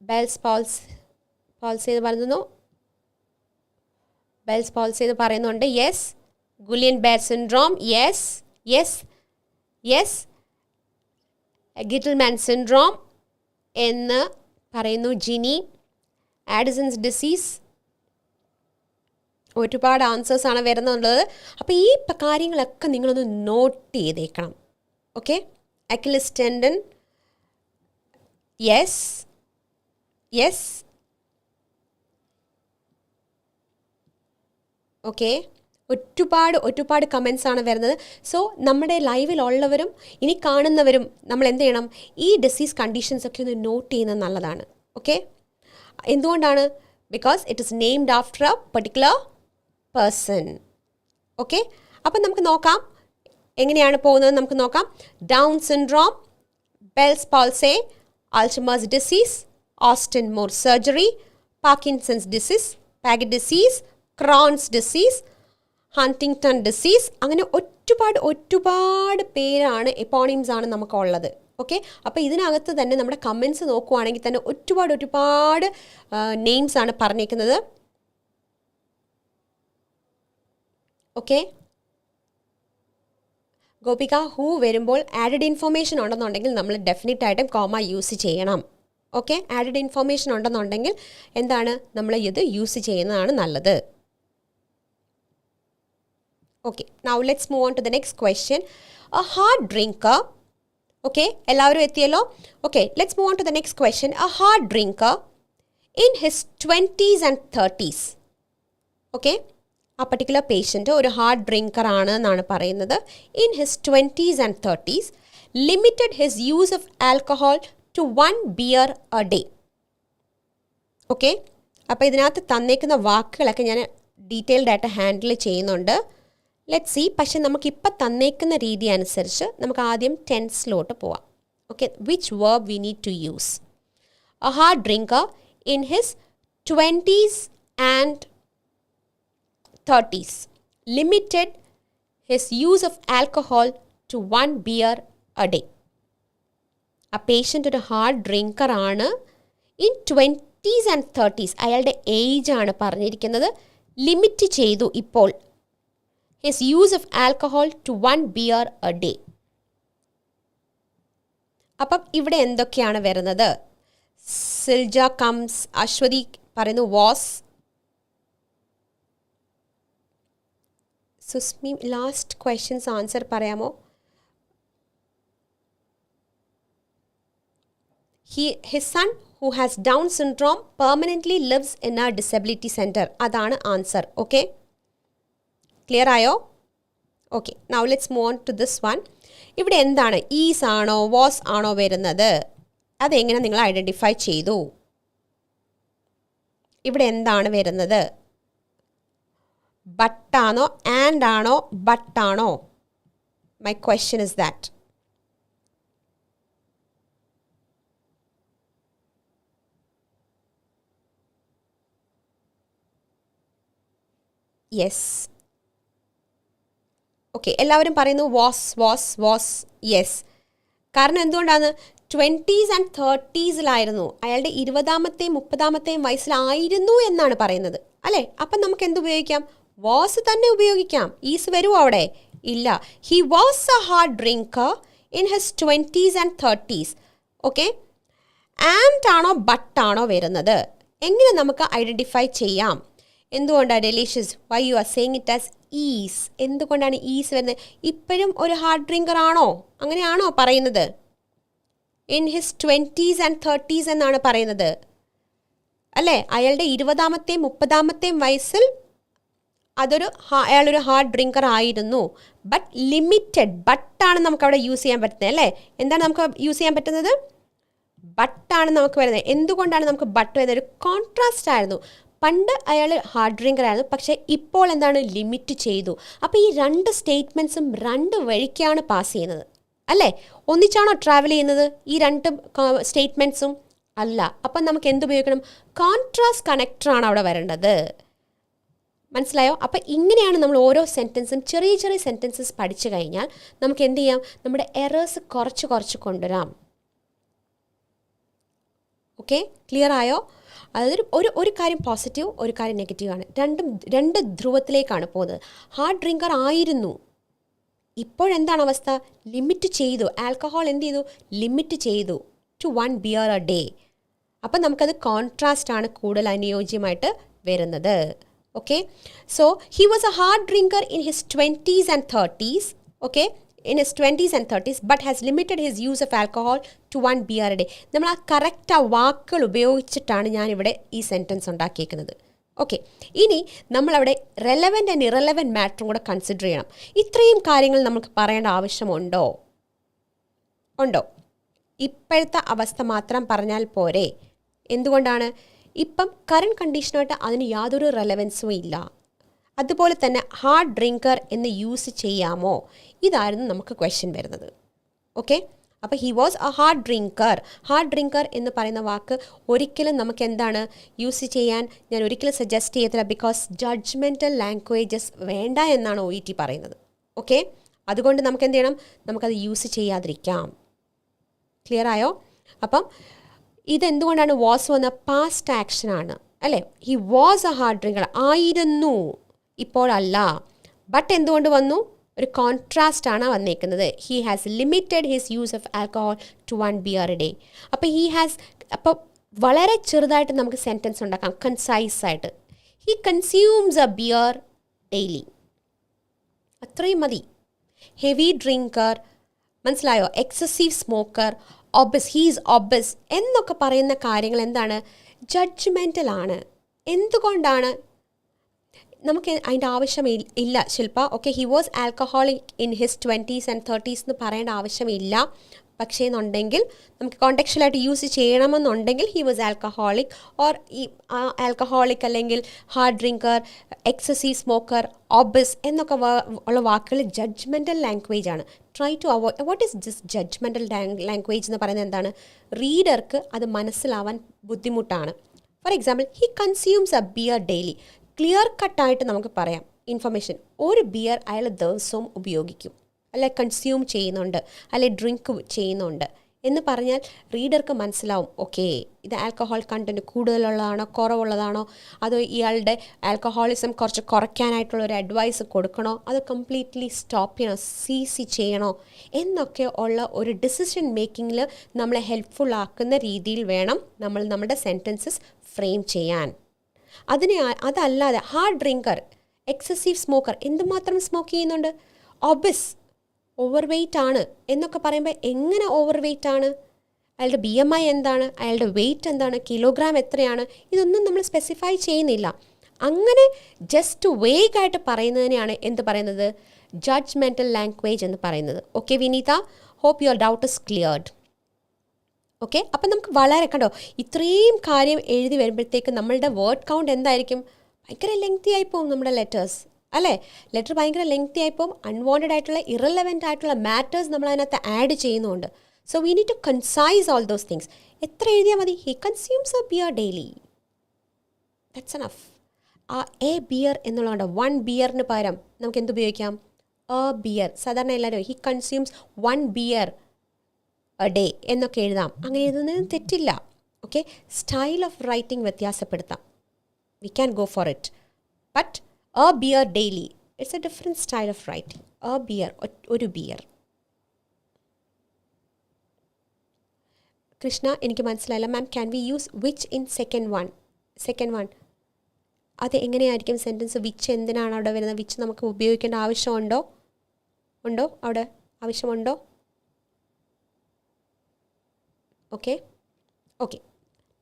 Bell's palsy എന്ന് പറയുന്നു. ബെൽസ് പാൾസി എന്ന് പറയുന്നുണ്ട്. Yes. Guillain Barre syndrome. Yes. Gitelman syndrome എന്ന് പറയുന്നു ജിനി. ആഡിസൺസ് ഡിസീസ്. ഒരുപാട് ആൻസേഴ്സാണ് വരുന്നുള്ളത്. അപ്പോൾ ഈ കാര്യങ്ങളൊക്കെ നിങ്ങളൊന്ന് നോട്ട് ചെയ്തേക്കണം. Okay, Achilles tendon. Yes. Okay, ഒരുപാട് കമൻസ് ആണ് വരുന്നത്. സോ നമ്മുടെ ലൈവിലുള്ളവരും ഇനി കാണുന്നവരും നമ്മൾ എന്ത് ചെയ്യണം? ഈ ഡിസീസ് കണ്ടീഷൻസ് ഒക്കെ ഒന്ന് നോട്ട് ചെയ്യുന്നത് നല്ലതാണ്. ഓക്കെ, എന്തുകൊണ്ടാണ്? Because it is named after a particular person. Okay, അപ്പം നമുക്ക് നോക്കാം എങ്ങനെയാണ് പോകുന്നത്. നമുക്ക് നോക്കാം. Down syndrome, Bell's palsy, Alzheimer's disease, Austin Moore surgery, Parkinson's disease, Paget disease, Crohn's disease, Huntington disease. അങ്ങനെ ഒരുപാട് പേരാണ്, എപ്പോണിംസ് ആണ് നമുക്കുള്ളത്. ഓക്കെ, അപ്പോൾ ഇതിനകത്ത് തന്നെ നമ്മുടെ കമൻസ് നോക്കുവാണെങ്കിൽ തന്നെ ഒരുപാട് നെയിംസ് ആണ് പറഞ്ഞേക്കുന്നത്. ഓക്കെ, ഗോപിക, ഹൂ വരുമ്പോൾ ആഡഡ് ഇൻഫോർമേഷൻ ഉണ്ടെന്നുണ്ടെങ്കിൽ നമ്മൾ ഡെഫിനറ്റ് ആയിട്ടും കോമ യൂസ് ചെയ്യണം. ഓക്കെ, ആഡഡ് ഇൻഫോർമേഷൻ ഉണ്ടെന്നുണ്ടെങ്കിൽ എന്താണ്, നമ്മൾ ഇത് യൂസ് ചെയ്യുന്നതാണ് നല്ലത്. Okay, now let's move on to the next question. A hard drinker. Okay, എല്ലാവരും എത്തിയല്ലോ. Okay, let's move on to the next question. A hard drinker in his 20s and 30s. Okay, ആ particular patient ഒരു hard drinker ആണ് എന്നാണ് പറയുന്നത്. In his 20s and 30s limited his use of alcohol to 1 beer a day. Okay, അപ്പോൾ ഇതിനകത്ത് തന്നേക്കുന്ന വാക്കുകളൊക്കെ ഞാൻ ഡീറ്റെയിൽഡ് ആയിട്ട് ഹാൻഡിൽ ചെയ്യുന്നുണ്ട്. Let's see. പക്ഷെ നമുക്കിപ്പോൾ തന്നേക്കുന്ന രീതി അനുസരിച്ച് നമുക്ക് ആദ്യം ടെൻസിലോട്ട് പോവാം. Okay, which verb we need to use? A hard drinker in his 20s and 30s limited his use of alcohol to 1 beer a day. ആ പേഷ്യൻ്റ് ഒരു ഹാർഡ് ഡ്രിങ്കർ ആണ്. ഇൻ 20s and 30s അയാളുടെ age ആണ് പറഞ്ഞിരിക്കുന്നത്. Limit ചെയ്തു ഇപ്പോൾ his use of alcohol to 1 beer a day. അപ്പം ഇവിടെ എന്തൊക്കെയാണ് വരുന്നത്? സിൽജ കംസ്, അശ്വതി പറയുന്നു വാസ്. സുസ്മി ലാസ്റ്റ് ക്വസ്റ്റ്യൻസ് ആൻസർ പറയാമോ? His son who has Down syndrome permanently lives in a disability center. അതാണ് ആൻസർ. ഓക്കെ, ക്ലിയർ ആയോ? Okay, now let's move on to this one. ഇവിടെ എന്താണ് ഈസ് ആണോ വാസ് ആണോ വരുന്നത്? അതെങ്ങനെ നിങ്ങൾ ഐഡൻറ്റിഫൈ ചെയ്തു? ഇവിടെ എന്താണ് വരുന്നത്? ബട്ടാണോ ആൻഡ് ആണോ ബട്ടാണോ? My question is that. Yes, okay, എല്ലാവരും പറയുന്നു വാസ് വാസ് വാസ്. യെസ്, കാരണം എന്തുകൊണ്ടാണ്? 20s and 30s അയാളുടെ 20-ാമത്തെയും 30-ാമത്തെയും വയസ്സിലായിരുന്നു എന്നാണ് പറയുന്നത് അല്ലേ? അപ്പം നമുക്ക് എന്ത് ഉപയോഗിക്കാം? വാസ് തന്നെ ഉപയോഗിക്കാം. ഈസ് വരുമോ അവിടെ? ഇല്ല. He was a hard drinker in his 20s and 30s. Okay, and ആണോ ബട്ടാണോ വരുന്നത്? എങ്ങനെ നമുക്ക് ഐഡൻറ്റിഫൈ ചെയ്യാം? എന്തുകൊണ്ടാണ് ഡെലീഷ്യസ് why you are saying it as is? എന്തുകൊണ്ടാണ് ഈസ് വരുന്നത്? ഇപ്പോഴും ഒരു ഹാർഡ് ഡ്രിങ്കർ ആണോ? അങ്ങനെയാണോ പറയുന്നത്? In his 20s and 30s എന്നാണ് പറയുന്നത് അല്ലേ? അയാളുടെ 20-ാമത്തെയും 30-ാമത്തെയും വയസ്സിൽ അയാളൊരു ഹാർഡ് ഡ്രിങ്കർ ആയിരുന്നു. But limited. ബട്ടാണ് നമുക്ക് അവിടെ യൂസ് ചെയ്യാൻ പറ്റുന്നത് അല്ലേ? എന്താണ് നമുക്ക് യൂസ് ചെയ്യാൻ പറ്റുന്നത്? ബട്ടാണ് നമുക്ക് വരുന്നത്. എന്തുകൊണ്ടാണ് നമുക്ക് ബട്ട് വരുന്നത്? ഒരു കോൺട്രാസ്റ്റ് ആയിരുന്നു. പണ്ട് അയാൾ ഹാർഡ് ഡ്രിങ്കർ ആയിരുന്നു, പക്ഷേ ഇപ്പോൾ എന്താണ്? ലിമിറ്റ് ചെയ്തു. അപ്പോൾ ഈ രണ്ട് സ്റ്റേറ്റ്മെൻറ്റ്സും രണ്ട് വഴിക്കാണ് പാസ് ചെയ്യുന്നത് അല്ലേ? ഒന്നിച്ചാണോ ട്രാവൽ ചെയ്യുന്നത് ഈ രണ്ട് സ്റ്റേറ്റ്മെൻറ്റ്സും? അല്ല. അപ്പം നമുക്ക് എന്തുപയോഗിക്കണം? കോൺട്രാസ്റ്റ് കണക്ടറാണ് അവിടെ വരേണ്ടത്. മനസ്സിലായോ? അപ്പം ഇങ്ങനെയാണ് നമ്മൾ ഓരോ സെൻറ്റൻസും ചെറിയ ചെറിയ സെൻറ്റൻസസ് പഠിച്ചു കഴിഞ്ഞാൽ നമുക്ക് എന്ത് ചെയ്യാം? നമ്മുടെ എറേഴ്സ് കുറച്ച് കൊണ്ടുവരാം. ഓക്കെ, ക്ലിയർ ആയോ? അതായത് ഒരു കാര്യം പോസിറ്റീവ്, ഒരു കാര്യം നെഗറ്റീവാണ്. രണ്ട് ധ്രുവത്തിലേക്കാണ് പോകുന്നത്. ഹാർഡ് ഡ്രിങ്കർ ആയിരുന്നു, ഇപ്പോഴെന്താണ് അവസ്ഥ? ലിമിറ്റ് ചെയ്തു. ആൽക്കഹോൾ എന്ത് ചെയ്തു? ലിമിറ്റ് ചെയ്തു ടു 1 beer a day. അപ്പം നമുക്കത് കോൺട്രാസ്റ്റാണ് കൂടുതൽ അനുയോജ്യമായിട്ട് വരുന്നത്. Okay, so he was a hard drinker in his 20s and 30s. Okay, in his 20s and 30s but has limited his use of alcohol to 1 beer a day. നമ്മൾ ആ correct ആ വാക്കുകൾ ഉപയോഗിച്ചിട്ടാണ് ഞാനിവിടെ ഈ സെൻറ്റൻസ് ഉണ്ടാക്കിയേക്കുന്നത്. ഓക്കെ, ഇനി നമ്മളവിടെ relevant and irrelevant മാറ്ററും കൂടെ കൺസിഡർ ചെയ്യണം. ഇത്രയും കാര്യങ്ങൾ നമുക്ക് പറയേണ്ട ആവശ്യമുണ്ടോ? ഇപ്പോഴത്തെ അവസ്ഥ മാത്രം പറഞ്ഞാൽ പോരെ. എന്തുകൊണ്ടാണ്? ഇപ്പം കറണ്ട് കണ്ടീഷനായിട്ട് അതിന് യാതൊരു റെലവൻസും ഇല്ല. അതുപോലെ തന്നെ ഹാർഡ് ഡ്രിങ്കർ എന്ന് യൂസ് ചെയ്യാമോ? ഇതായിരുന്നു നമുക്ക് ക്വസ്റ്റ്യൻ വരുന്നത്. ഓക്കെ, അപ്പോൾ he was a hard drinker. Hard drinker എന്ന് പറയുന്ന വാക്ക് ഒരിക്കലും നമുക്ക് എന്താണ് യൂസ് ചെയ്യാൻ ഞാൻ ഒരിക്കലും സജസ്റ്റ് ചെയ്യത്തില്ല. ബിക്കോസ് ജഡ്ജ്മെൻറ്റൽ ലാംഗ്വേജസ് വേണ്ട എന്നാണ് OET പറയുന്നത്. ഓക്കെ, അതുകൊണ്ട് നമുക്ക് എന്ത് ചെയ്യണം? നമുക്കത് യൂസ് ചെയ്യാതിരിക്കാം. ക്ലിയർ ആയോ? അപ്പം ഇതെന്തുകൊണ്ടാണ് വാസ് വന്ന? പാസ്റ്റ് ആക്ഷനാണ് അല്ലേ? He was a hard drinker, ആയിരുന്നു, ഇപ്പോഴല്ല. ബട്ട് എന്തുകൊണ്ട് വന്നു? ഒരു കോൺട്രാസ്റ്റ് ആണ് വന്നേക്കുന്നത്. He has limited his use of alcohol to 1 beer a day. അപ്പോൾ വളരെ ചെറുതായിട്ട് നമുക്ക് സെൻറ്റൻസ് ഉണ്ടാക്കാം, കൺസൈസ് ആയിട്ട്. He consumes a beer daily. അത്രയും മതി. ഹെവി ഡ്രിങ്കർ, മനസ്സിലായോ? Excessive smoker, obese, he's obese എന്നൊക്കെ പറയുന്ന കാര്യങ്ങൾ എന്താണ്? ജഡ്ജ്മെൻ്റൽ ആണ്. എന്തുകൊണ്ടാണ്? നമുക്ക് അതിൻ്റെ ആവശ്യം ഇല്ല Shilpa. Okay, he was alcoholic in his 20s and 30s എന്ന് പറയേണ്ട ആവശ്യമില്ല. പക്ഷേ എന്നുണ്ടെങ്കിൽ നമുക്ക് കോണ്ടെക്ച്വലായിട്ട് യൂസ് ചെയ്യണമെന്നുണ്ടെങ്കിൽ ഹി വാസ് ആൽക്കഹോളിക് ഓർ ഈ ആൽക്കഹോളിക് അല്ലെങ്കിൽ hard drinker, excessive smoker, obese എന്നൊക്കെ ഉള്ള വാക്കുകൾ ജഡ്ജ്മെൻ്റൽ ലാംഗ്വേജ് ആണ്. Try to avoid. What is this judgemental language എന്ന് പറയുന്നത് എന്താണ്? റീഡർക്ക് അത് മനസ്സിലാവാൻ ബുദ്ധിമുട്ടാണ്. For example, he consumes a beer daily. Clear കട്ടായിട്ട് നമുക്ക് പറയാം ഇൻഫർമേഷൻ. ഒരു ബിയർ അയാൾ ദിവസവും ഉപയോഗിക്കും, അല്ലെ കൺസ്യൂം ചെയ്യുന്നുണ്ട്, അല്ലെ ഡ്രിങ്ക് ചെയ്യുന്നുണ്ട് എന്ന് പറഞ്ഞാൽ റീഡർക്ക് മനസ്സിലാവും, ഓക്കെ ഇത് ആൽക്കഹോൾ കണ്ടൻറ്റ് കൂടുതലുള്ളതാണോ കുറവുള്ളതാണോ, അതോ ഇയാളുടെ ആൽക്കഹോളിസം കുറച്ച് കുറയ്ക്കാനായിട്ടുള്ള ഒരു അഡ്വൈസ് കൊടുക്കണോ, അത് കംപ്ലീറ്റ്ലി സ്റ്റോപ്പ് ചെയ്യണോ, സീസി ചെയ്യണോ എന്നൊക്കെ ഉള്ള ഒരു ഡിസിഷൻ മേക്കിങ്ങിൽ നമ്മളെ ഹെൽപ്ഫുൾ ആക്കുന്ന രീതിയിൽ വേണം നമ്മൾ നമ്മുടെ സെൻറ്റൻസസ് ഫ്രെയിം ചെയ്യാൻ. അതല്ലാതെ ഹാർഡ് ഡ്രിങ്കർ, എക്സസീവ് സ്മോക്കർ, എന്തുമാത്രം സ്മോക്ക് ചെയ്യുന്നുണ്ട്, ഒബിസ് ഓവർ വെയ്റ്റ് ആണ് എന്നൊക്കെ പറയുമ്പോൾ എങ്ങനെ ഓവർ വെയ്റ്റ് ആണ്, അയാളുടെ BMI എന്താണ്, അയാളുടെ വെയ്റ്റ് എന്താണ്, കിലോഗ്രാം എത്രയാണ്, ഇതൊന്നും നമ്മൾ സ്പെസിഫൈ ചെയ്യുന്നില്ല. അങ്ങനെ ജസ്റ്റ് വേഗായിട്ട് പറയുന്നതിനെയാണ് എന്ത് പറയുന്നത്, ജഡ്ജ്മെൻറ്റൽ ലാംഗ്വേജ് എന്ന് പറയുന്നത്. Okay Vineetha, hope your doubt is cleared. Okay, അപ്പം നമുക്ക് വളരെ കണ്ടോ ഇത്രയും കാര്യം എഴുതി വരുമ്പോഴത്തേക്ക് നമ്മളുടെ വേർഡ് കൗണ്ട് എന്തായിരിക്കും, ഭയങ്കര ലെങ്തി ആയിപ്പോവും നമ്മുടെ ലെറ്റേഴ്സ് അല്ലേ. ലെറ്റർ ഭയങ്കര ലെങ്തി ആയിപ്പോവും, അൺവാണ്ടഡ് ആയിട്ടുള്ള ഇറലവൻ്റ് ആയിട്ടുള്ള മാറ്റേഴ്സ് നമ്മൾ അതിനകത്ത് ആഡ് ചെയ്യുന്നുണ്ട്. So we need to concise all those things. എത്ര എഴുതിയാൽ മതി, he consumes a beer daily, that's enough. ആ എ ബിയർ എന്നുള്ളതുകൊണ്ട് 1 ബിയറിന് പകരം നമുക്ക് എന്തുപയോഗിക്കാം, എ ബിയർ. സാധാരണ എല്ലാവരും he consumes 1 beer a day എന്നൊക്കെ എഴുതാം, അങ്ങനെ എഴുതുന്നതിന് തെറ്റില്ല. ഓക്കെ, സ്റ്റൈൽ ഓഫ് റൈറ്റിംഗ് വ്യത്യാസപ്പെടുത്താം, we can go for it. But a beer daily it's a different style of writing. A beer, ഒരു ബിയർ. കൃഷ്ണ, എനിക്ക് മനസ്സിലായില്ല ma'am, can we use which in second one? അത് എങ്ങനെയായിരിക്കും സെൻറ്റൻസ്, വിച്ച് എന്തിനാണ് അവിടെ വരുന്നത്, which നമുക്ക് ഉപയോഗിക്കേണ്ട ആവശ്യമുണ്ടോ, അവിടെ ആവശ്യമുണ്ടോ? Okay,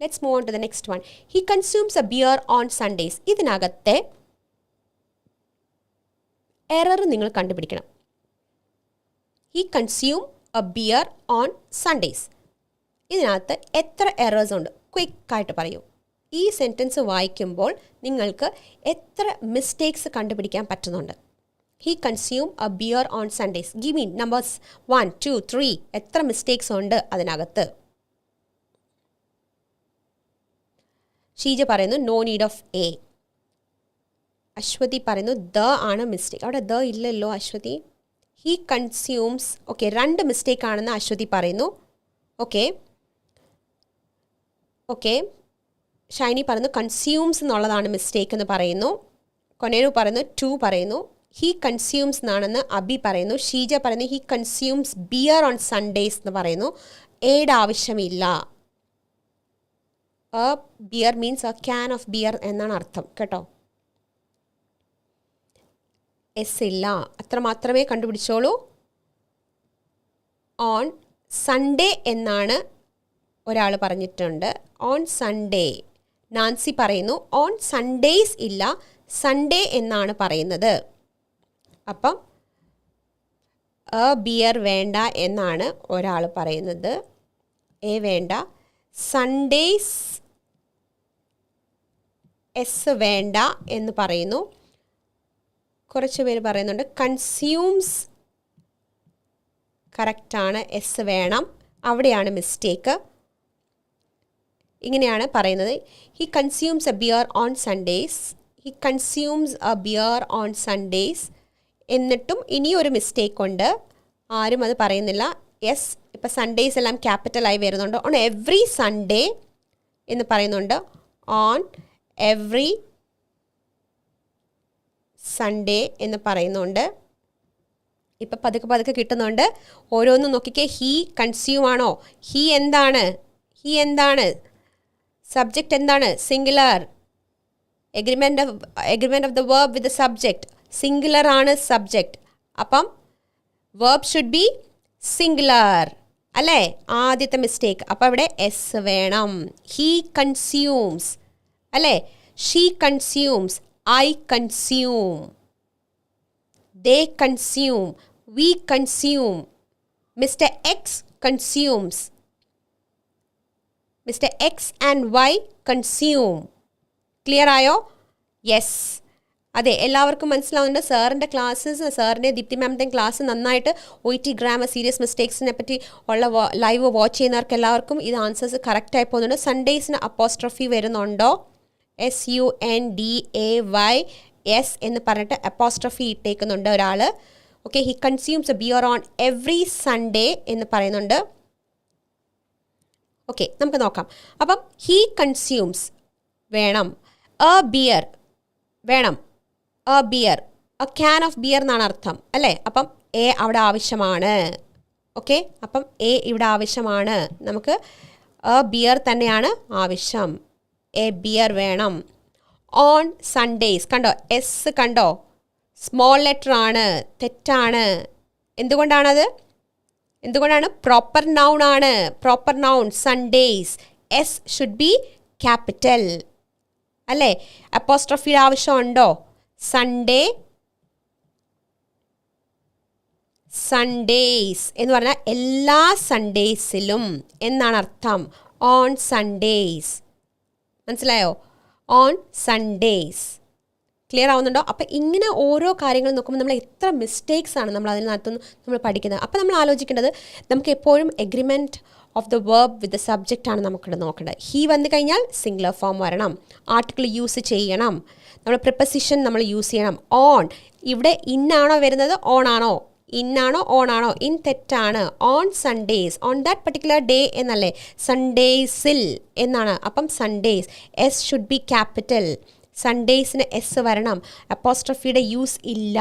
let's move on to the next one. He consumes a beer on Sundays. ഇതിനകത്തെ എറർ നിങ്ങൾ കണ്ടുപിടിക്കണം. He consume a beer on Sundays. ഇതിനകത്ത് എത്ര എറേഴ്സ് ഉണ്ട്, ക്വിക്കായിട്ട് പറയൂ. ഈ സെൻറ്റൻസ് വായിക്കുമ്പോൾ നിങ്ങൾക്ക് എത്ര മിസ്റ്റേക്സ് കണ്ടുപിടിക്കാൻ പറ്റുന്നുണ്ട്. He consume a beer on Sundays. Give me numbers 1, 2, 3. എത്ര മിസ്റ്റേക്സ് ഉണ്ട് അതിനകത്ത്? ഷീജ പറയുന്നു no need of a. Aswathy പറയുന്നു ദ ആണ് മിസ്റ്റേക്ക്. അവിടെ ദ ഇല്ലല്ലോ Aswathy. He consumes, okay 2 mistake ആണെന്ന് അശ്വതി പറയുന്നു. ഓക്കെ ഷൈനി പറയുന്നു കൺസ്യൂംസ് എന്നുള്ളതാണ് മിസ്റ്റേക്ക് എന്ന് പറയുന്നു. കൊനേരു പറയുന്നു 2 പറയുന്നു. ഹി കൺസ്യൂംസ് എന്നാണെന്ന് അബി പറയുന്നു. ഷീജ പറയുന്നു he consumes beer on Sundays എന്ന് പറയുന്നു. എയുടെ ആവശ്യമില്ല. A beer means a can of beer എന്നാണ് അർത്ഥം കേട്ടോ. എസ് ഇല്ല, അത്ര മാത്രമേ കണ്ടുപിടിച്ചോളൂ. ഓൺ സൺഡേ എന്നാണ് ഒരാൾ പറഞ്ഞിട്ടുണ്ട്. ഓൺ സൺഡേ നാൻസി പറയുന്നു ഓൺ സൺഡേസ് ഇല്ല, സൺഡേ എന്നാണ് പറയുന്നത്. അപ്പം എ ബിയർ വേണ്ട എന്നാണ് ഒരാൾ പറയുന്നത്, എ വേണ്ട. സൺഡേസ് എസ് വേണ്ട എന്ന് പറയുന്നു. കുറച്ച് പേര് പറയുന്നുണ്ട് കൺസ്യൂംസ് കറക്റ്റാണ്, എസ് വേണം, അവിടെയാണ് മിസ്റ്റേക്ക്. ഇങ്ങനെയാണ് പറയുന്നത്. He consumes a beer on Sundays, he consumes a beer on Sundays. എന്നിട്ടും ഇനിയൊരു മിസ്റ്റേക്ക് ഉണ്ട്, ആരും അത് പറയുന്നില്ല. യെസ്, ഇപ്പോൾ സൺഡേസ് എല്ലാം ക്യാപിറ്റലായി വരുന്നുണ്ട്. ഓൺ എവ്രി സൺഡേ എന്ന് പറയുന്നുണ്ട്. ഓൺ എവ്രി സൺഡേ എന്ന് പറയുന്നുണ്ട്. ഇപ്പം പതുക്കെ കിട്ടുന്നുണ്ട്. ഓരോന്നും നോക്കിക്കേ. ഹീ കൺസ്യൂം ആണോ? ഹീ എന്താണ്? സബ്ജക്റ്റ് എന്താണ്? Singular. Agreement of the verb with subject. Singular ആണ് സബ്ജക്റ്റ്. അപ്പം വേർബ് ഷുഡ് ബി സിംഗുലർ അല്ലേ? ആദ്യത്തെ മിസ്റ്റേക്ക്. അപ്പം ഇവിടെ എസ് വേണം. ഹീ കൺസ്യൂംസ് അല്ലേ? She consumes, I consume, they consume, we consume, mister X consumes, mister X and Y consume. Clear ആയോ? Yes, അതെ, എല്ലാവർക്കും മനസ്സിലാവുന്നുണ്ട്. സാറിൻ്റെ ക്ലാസ്സസ്, സാറിൻ്റെ ദീപ്തി മാമിൻ്റെയും ക്ലാസ് നന്നായിട്ട് OET ഗ്രാമർ സീരിയസ് മിസ്റ്റേക്സിനെ പറ്റി ഉള്ള ലൈവ് വാച്ച് ചെയ്യുന്നവർക്ക് എല്ലാവർക്കും ഇത് ആൻസേഴ്സ് കറക്റ്റായി പോകുന്നുണ്ട്. സൺഡേസിന് അപ്പോസ്ട്രോഫി വരുന്നുണ്ടോ? SUNDAYS എന്ന് പറഞ്ഞിട്ട് അപ്പോസ്ട്രോഫി ഇട്ടേക്കുന്നുണ്ട് ഒരാൾ. Okay, he consumes a beer on every Sunday എന്ന് പറയുന്നുണ്ട്. ഓക്കെ, നമുക്ക് നോക്കാം. അപ്പം ഹീ കൺസ്യൂംസ് വേണം, എ ബിയർ വേണം, a beer, a can of beer എന്നാണ് അർത്ഥം അല്ലേ. അപ്പം എ അവിടെ ആവശ്യമാണ്. ഓക്കെ, അപ്പം എ ഇവിടെ ആവശ്യമാണ്, നമുക്ക് എ ബിയർ തന്നെയാണ് ആവശ്യം. എ ബിയർ വേണം. ഓൺ സൺഡേയ്സ്, കണ്ടോ എസ് കണ്ടോ, സ്മോൾ ലെറ്റർ ആണ്, തെറ്റാണ്. എന്തുകൊണ്ടാണത്? എന്തുകൊണ്ടാണ്? പ്രോപ്പർ നൗൺ ആണ്. Proper noun Sundays, S should be capital അല്ലേ. അപ്പോസ്ട്രോഫിയുടെ ആവശ്യമുണ്ടോ? സൺഡേ, സൺഡേയ്സ് എന്ന് പറഞ്ഞാൽ എല്ലാ സൺഡേയ്സിലും എന്നാണ് അർത്ഥം. ഓൺ സൺഡേയ്സ്, മനസ്സിലായോ? On Sundays. ക്ലിയർ ആവുന്നുണ്ടോ? അപ്പം ഇങ്ങനെ ഓരോ കാര്യങ്ങൾ നോക്കുമ്പോൾ നമ്മൾ എത്ര മിസ്റ്റേക്സ് ആണ് നമ്മൾ അതിനകത്ത് നമ്മൾ പഠിക്കുന്നത്. അപ്പം നമ്മൾ ആലോചിക്കേണ്ടത്, നമുക്ക് എപ്പോഴും agreement of the verb with the subject ആണ് നമുക്കിവിടെ നോക്കേണ്ടത്. ഹീ വന്നു കഴിഞ്ഞാൽ സിംഗുലർ ഫോം വരണം, ആർട്ടിക്കിൾ യൂസ് ചെയ്യണം, നമ്മൾ പ്രിപ്പസിഷൻ നമ്മൾ യൂസ് ചെയ്യണം. ഓൺ, ഇവിടെ ഇന്നാണോ വരുന്നത്, ഓൺ ആണോ? ഇന്നാണോ ഓൺ ആണോ? ഇൻ തെറ്റാണ്. On Sundays, on that particular day എന്നല്ലേ, സൺഡേയ്സിൽ എന്നാണ്. അപ്പം Sundays, S should be capital. സൺഡേയ്സിന് എസ് വരണം, അപ്പോസ്ട്രോഫിയുടെ യൂസ് ഇല്ല.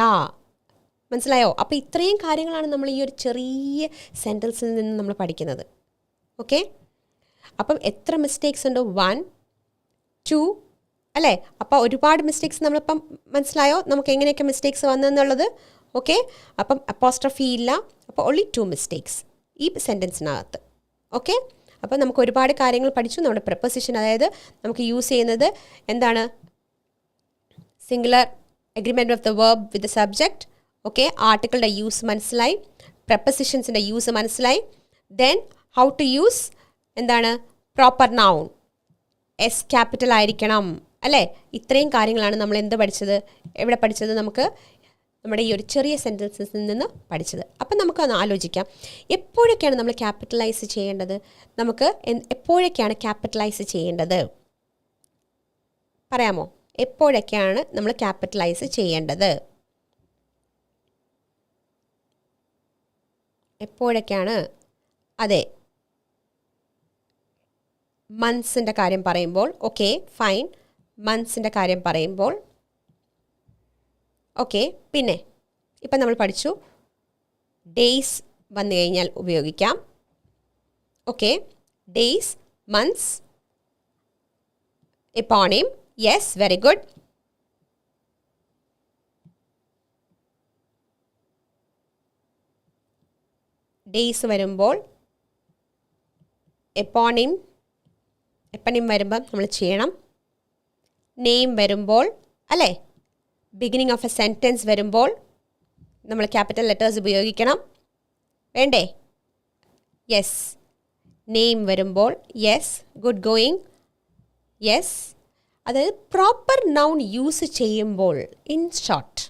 മനസ്സിലായോ? അപ്പോൾ ഇത്രയും കാര്യങ്ങളാണ് നമ്മൾ ഈ ഒരു ചെറിയ സെൻറ്റൻസിൽ നിന്ന് നമ്മൾ പഠിക്കുന്നത്. ഓക്കെ, അപ്പം എത്ര മിസ്റ്റേക്സ് ഉണ്ട്? 1, 2 അല്ലേ. അപ്പോൾ ഒരുപാട് മിസ്റ്റേക്സ് നമ്മളിപ്പം മനസ്സിലായോ നമുക്ക് എങ്ങനെയൊക്കെ മിസ്റ്റേക്സ് വന്നെന്നുള്ളത്. ഓക്കെ, അപ്പം അപ്പോസ്ട്രോഫി ഇല്ല, അപ്പോൾ ഓൺലി 2 മിസ്റ്റേക്സ് ഈ സെൻറ്റൻസിനകത്ത്. ഓക്കെ, അപ്പോൾ നമുക്ക് ഒരുപാട് കാര്യങ്ങൾ പഠിച്ചു. നമ്മുടെ പ്രിപ്പോസിഷൻ, അതായത് നമുക്ക് യൂസ് ചെയ്യുന്നത് എന്താണ്? Singular agreement of the verb with the subject. Okay, ആർട്ടിക്കിളുടെ യൂസ് മനസ്സിലായി, പ്രപ്പോസിഷൻസിൻ്റെ യൂസ് മനസ്സിലായി. ദെൻ ഹൗ ടു യൂസ് എന്താണ്? പ്രോപ്പർ നൗൺ, എസ് ക്യാപിറ്റൽ ആയിരിക്കണം അല്ലേ. ഇത്രയും കാര്യങ്ങളാണ് നമ്മൾ എന്ത് പഠിച്ചത്, എവിടെ പഠിച്ചത്? നമുക്ക് നമ്മുടെ ഈ ഒരു ചെറിയ സെൻറ്റൻസിൽ നിന്ന് പഠിച്ചത്. അപ്പം നമുക്കൊന്ന് ആലോചിക്കാം, എപ്പോഴൊക്കെയാണ് നമ്മൾ ക്യാപിറ്റലൈസ് ചെയ്യേണ്ടത്? നമുക്ക് എപ്പോഴൊക്കെയാണ് ക്യാപിറ്റലൈസ് ചെയ്യേണ്ടത് പറയാമോ? എപ്പോഴൊക്കെയാണ് നമ്മൾ ക്യാപിറ്റലൈസ് ചെയ്യേണ്ടത്? എപ്പോഴൊക്കെയാണ്? അതെ, മന്ത്സിൻ്റെ കാര്യം പറയുമ്പോൾ. ഓക്കെ ഫൈൻ, മന്ത്സിൻ്റെ കാര്യം പറയുമ്പോൾ. ഓക്കെ, പിന്നെ ഇപ്പം നമ്മൾ പഠിച്ചു ഡേയ്സ് വന്നു കഴിഞ്ഞാൽ ഉപയോഗിക്കാം. Okay, days, months, eponym. Yes, very good. Days വരുമ്പോൾ എപ്പോണിം വരുമ്പം നമ്മൾ ചെയ്യണം. നെയിം വരുമ്പോൾ അല്ലേ, ബിഗിനിങ് ഓഫ് എ സെൻറ്റൻസ് വരുമ്പോൾ നമ്മൾ ക്യാപിറ്റൽ ലെറ്റേഴ്സ് ഉപയോഗിക്കണം, വേണ്ടേ? യെസ്. നെയിം വരുമ്പോൾ യെസ്, ഗുഡ് ഗോയിങ്. യെസ്, അതായത് പ്രോപ്പർ നൗൺ യൂസ് ചെയ്യുമ്പോൾ, ഇൻ ഷോർട്ട്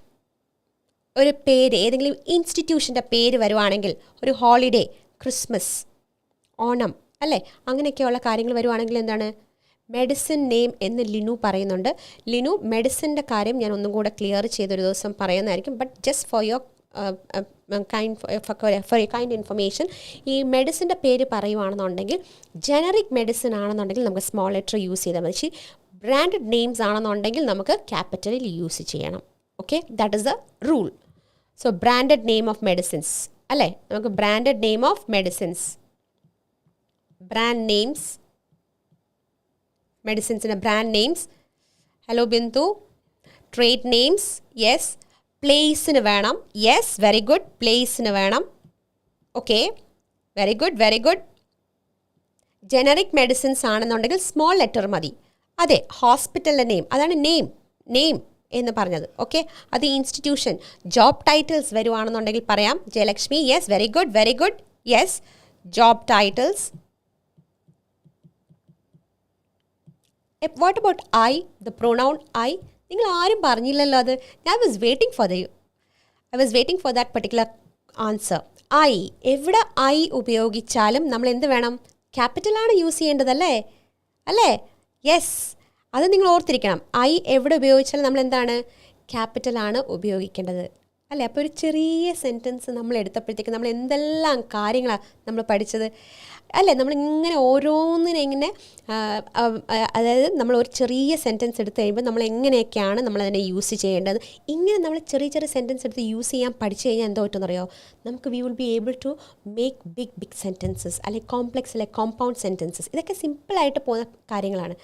ഒരു പേര്, ഏതെങ്കിലും ഇൻസ്റ്റിറ്റ്യൂഷൻ്റെ പേര് വരുവാണെങ്കിൽ, ഒരു ഹോളിഡേ, ക്രിസ്മസ്, ഓണം അല്ലേ, അങ്ങനെയൊക്കെയുള്ള കാര്യങ്ങൾ വരുവാണെങ്കിൽ എന്താണ്? മെഡിസിൻ നെയിം എന്ന് ലിനു പറയുന്നുണ്ട്. ലിനു, മെഡിസിൻ്റെ കാര്യം ഞാൻ ഒന്നും കൂടെ ക്ലിയർ ചെയ്തൊരു ദിവസം പറയുന്നതായിരിക്കും. But just for your kind information, ഈ മെഡിസിൻ്റെ പേര് പറയുവാണെന്നുണ്ടെങ്കിൽ, ജനറിക് മെഡിസിൻ ആണെന്നുണ്ടെങ്കിൽ നമുക്ക് സ്മോൾ ലെറ്റർ യൂസ് ചെയ്താൽ മതി. ബ്രാൻഡഡ് നെയിംസ് ആണെന്നുണ്ടെങ്കിൽ നമുക്ക് ക്യാപിറ്റലിൽ യൂസ് ചെയ്യണം. Okay, that is the rule. So branded name of medicines അല്ലേ, നമുക്ക് branded name of medicines, brand names, മെഡിസിൻസിൻ്റെ brand names. Hello Bindu. Trade names, yes. പ്ലേസിന് വേണം, യെസ്, വെരി ഗുഡ്, പ്ലേസിന് വേണം. Okay, very good, very good. Generic medicines ആണെന്നുണ്ടെങ്കിൽ small letter മതി. അതെ, ഹോസ്പിറ്റലിൻ്റെ നെയിം, അതാണ് നെയിം എന്ന് പറഞ്ഞത്. ഓക്കെ, അത് ഇൻസ്റ്റിറ്റ്യൂഷൻ. ജോബ് ടൈറ്റിൽസ് വരുവാണെന്നുണ്ടെങ്കിൽ പറയാം. Jayalakshmi, yes, very good, very good. Yes, job titles. What about I, the pronoun I? നിങ്ങൾ ആരും പറഞ്ഞില്ലല്ലോ അത്. I was waiting for that particular answer. I, എവിടെ ഐ ഉപയോഗിച്ചാലും നമ്മൾ എന്ത് വേണം? ക്യാപിറ്റലാണ് യൂസ് ചെയ്യേണ്ടതല്ലേ അല്ലേ? യെസ്, അത് നിങ്ങൾ ഓർത്തിരിക്കണം. ഐ എവിടെ ഉപയോഗിച്ചാലും നമ്മൾ എന്താണ്? ക്യാപിറ്റലാണ് ഉപയോഗിക്കേണ്ടത്. അല്ലേ? അപ്പോൾ ഒരു ചെറിയ സെൻറ്റൻസ് നമ്മൾ എടുത്തപ്പോഴത്തേക്ക് നമ്മൾ എന്തെല്ലാം കാര്യങ്ങളാണ് നമ്മൾ പഠിച്ചത് അല്ലേ? നമ്മളിങ്ങനെ ഓരോന്നിനെ ഇങ്ങനെ അതായത് നമ്മൾ ഒരു ചെറിയ സെൻറ്റൻസ് എടുത്ത് കഴിയുമ്പോൾ നമ്മൾ എങ്ങനെയൊക്കെയാണ് നമ്മളതിനെ യൂസ് ചെയ്യേണ്ടത്. ഇങ്ങനെ നമ്മൾ ചെറിയ ചെറിയ സെൻറ്റൻസ് എടുത്ത് യൂസ് ചെയ്യാൻ പഠിച്ചു കഴിഞ്ഞാൽ എന്തോ പറ്റുമെന്നറിയോ? നമുക്ക് we will be able to make big sentences, അല്ലെങ്കിൽ കോംപ്ലക്സ്, അല്ലെങ്കിൽ കോമ്പൗണ്ട് സെൻറ്റൻസസ്. ഇതൊക്കെ സിമ്പിളായിട്ട് പോകുന്ന കാര്യങ്ങളാണ്.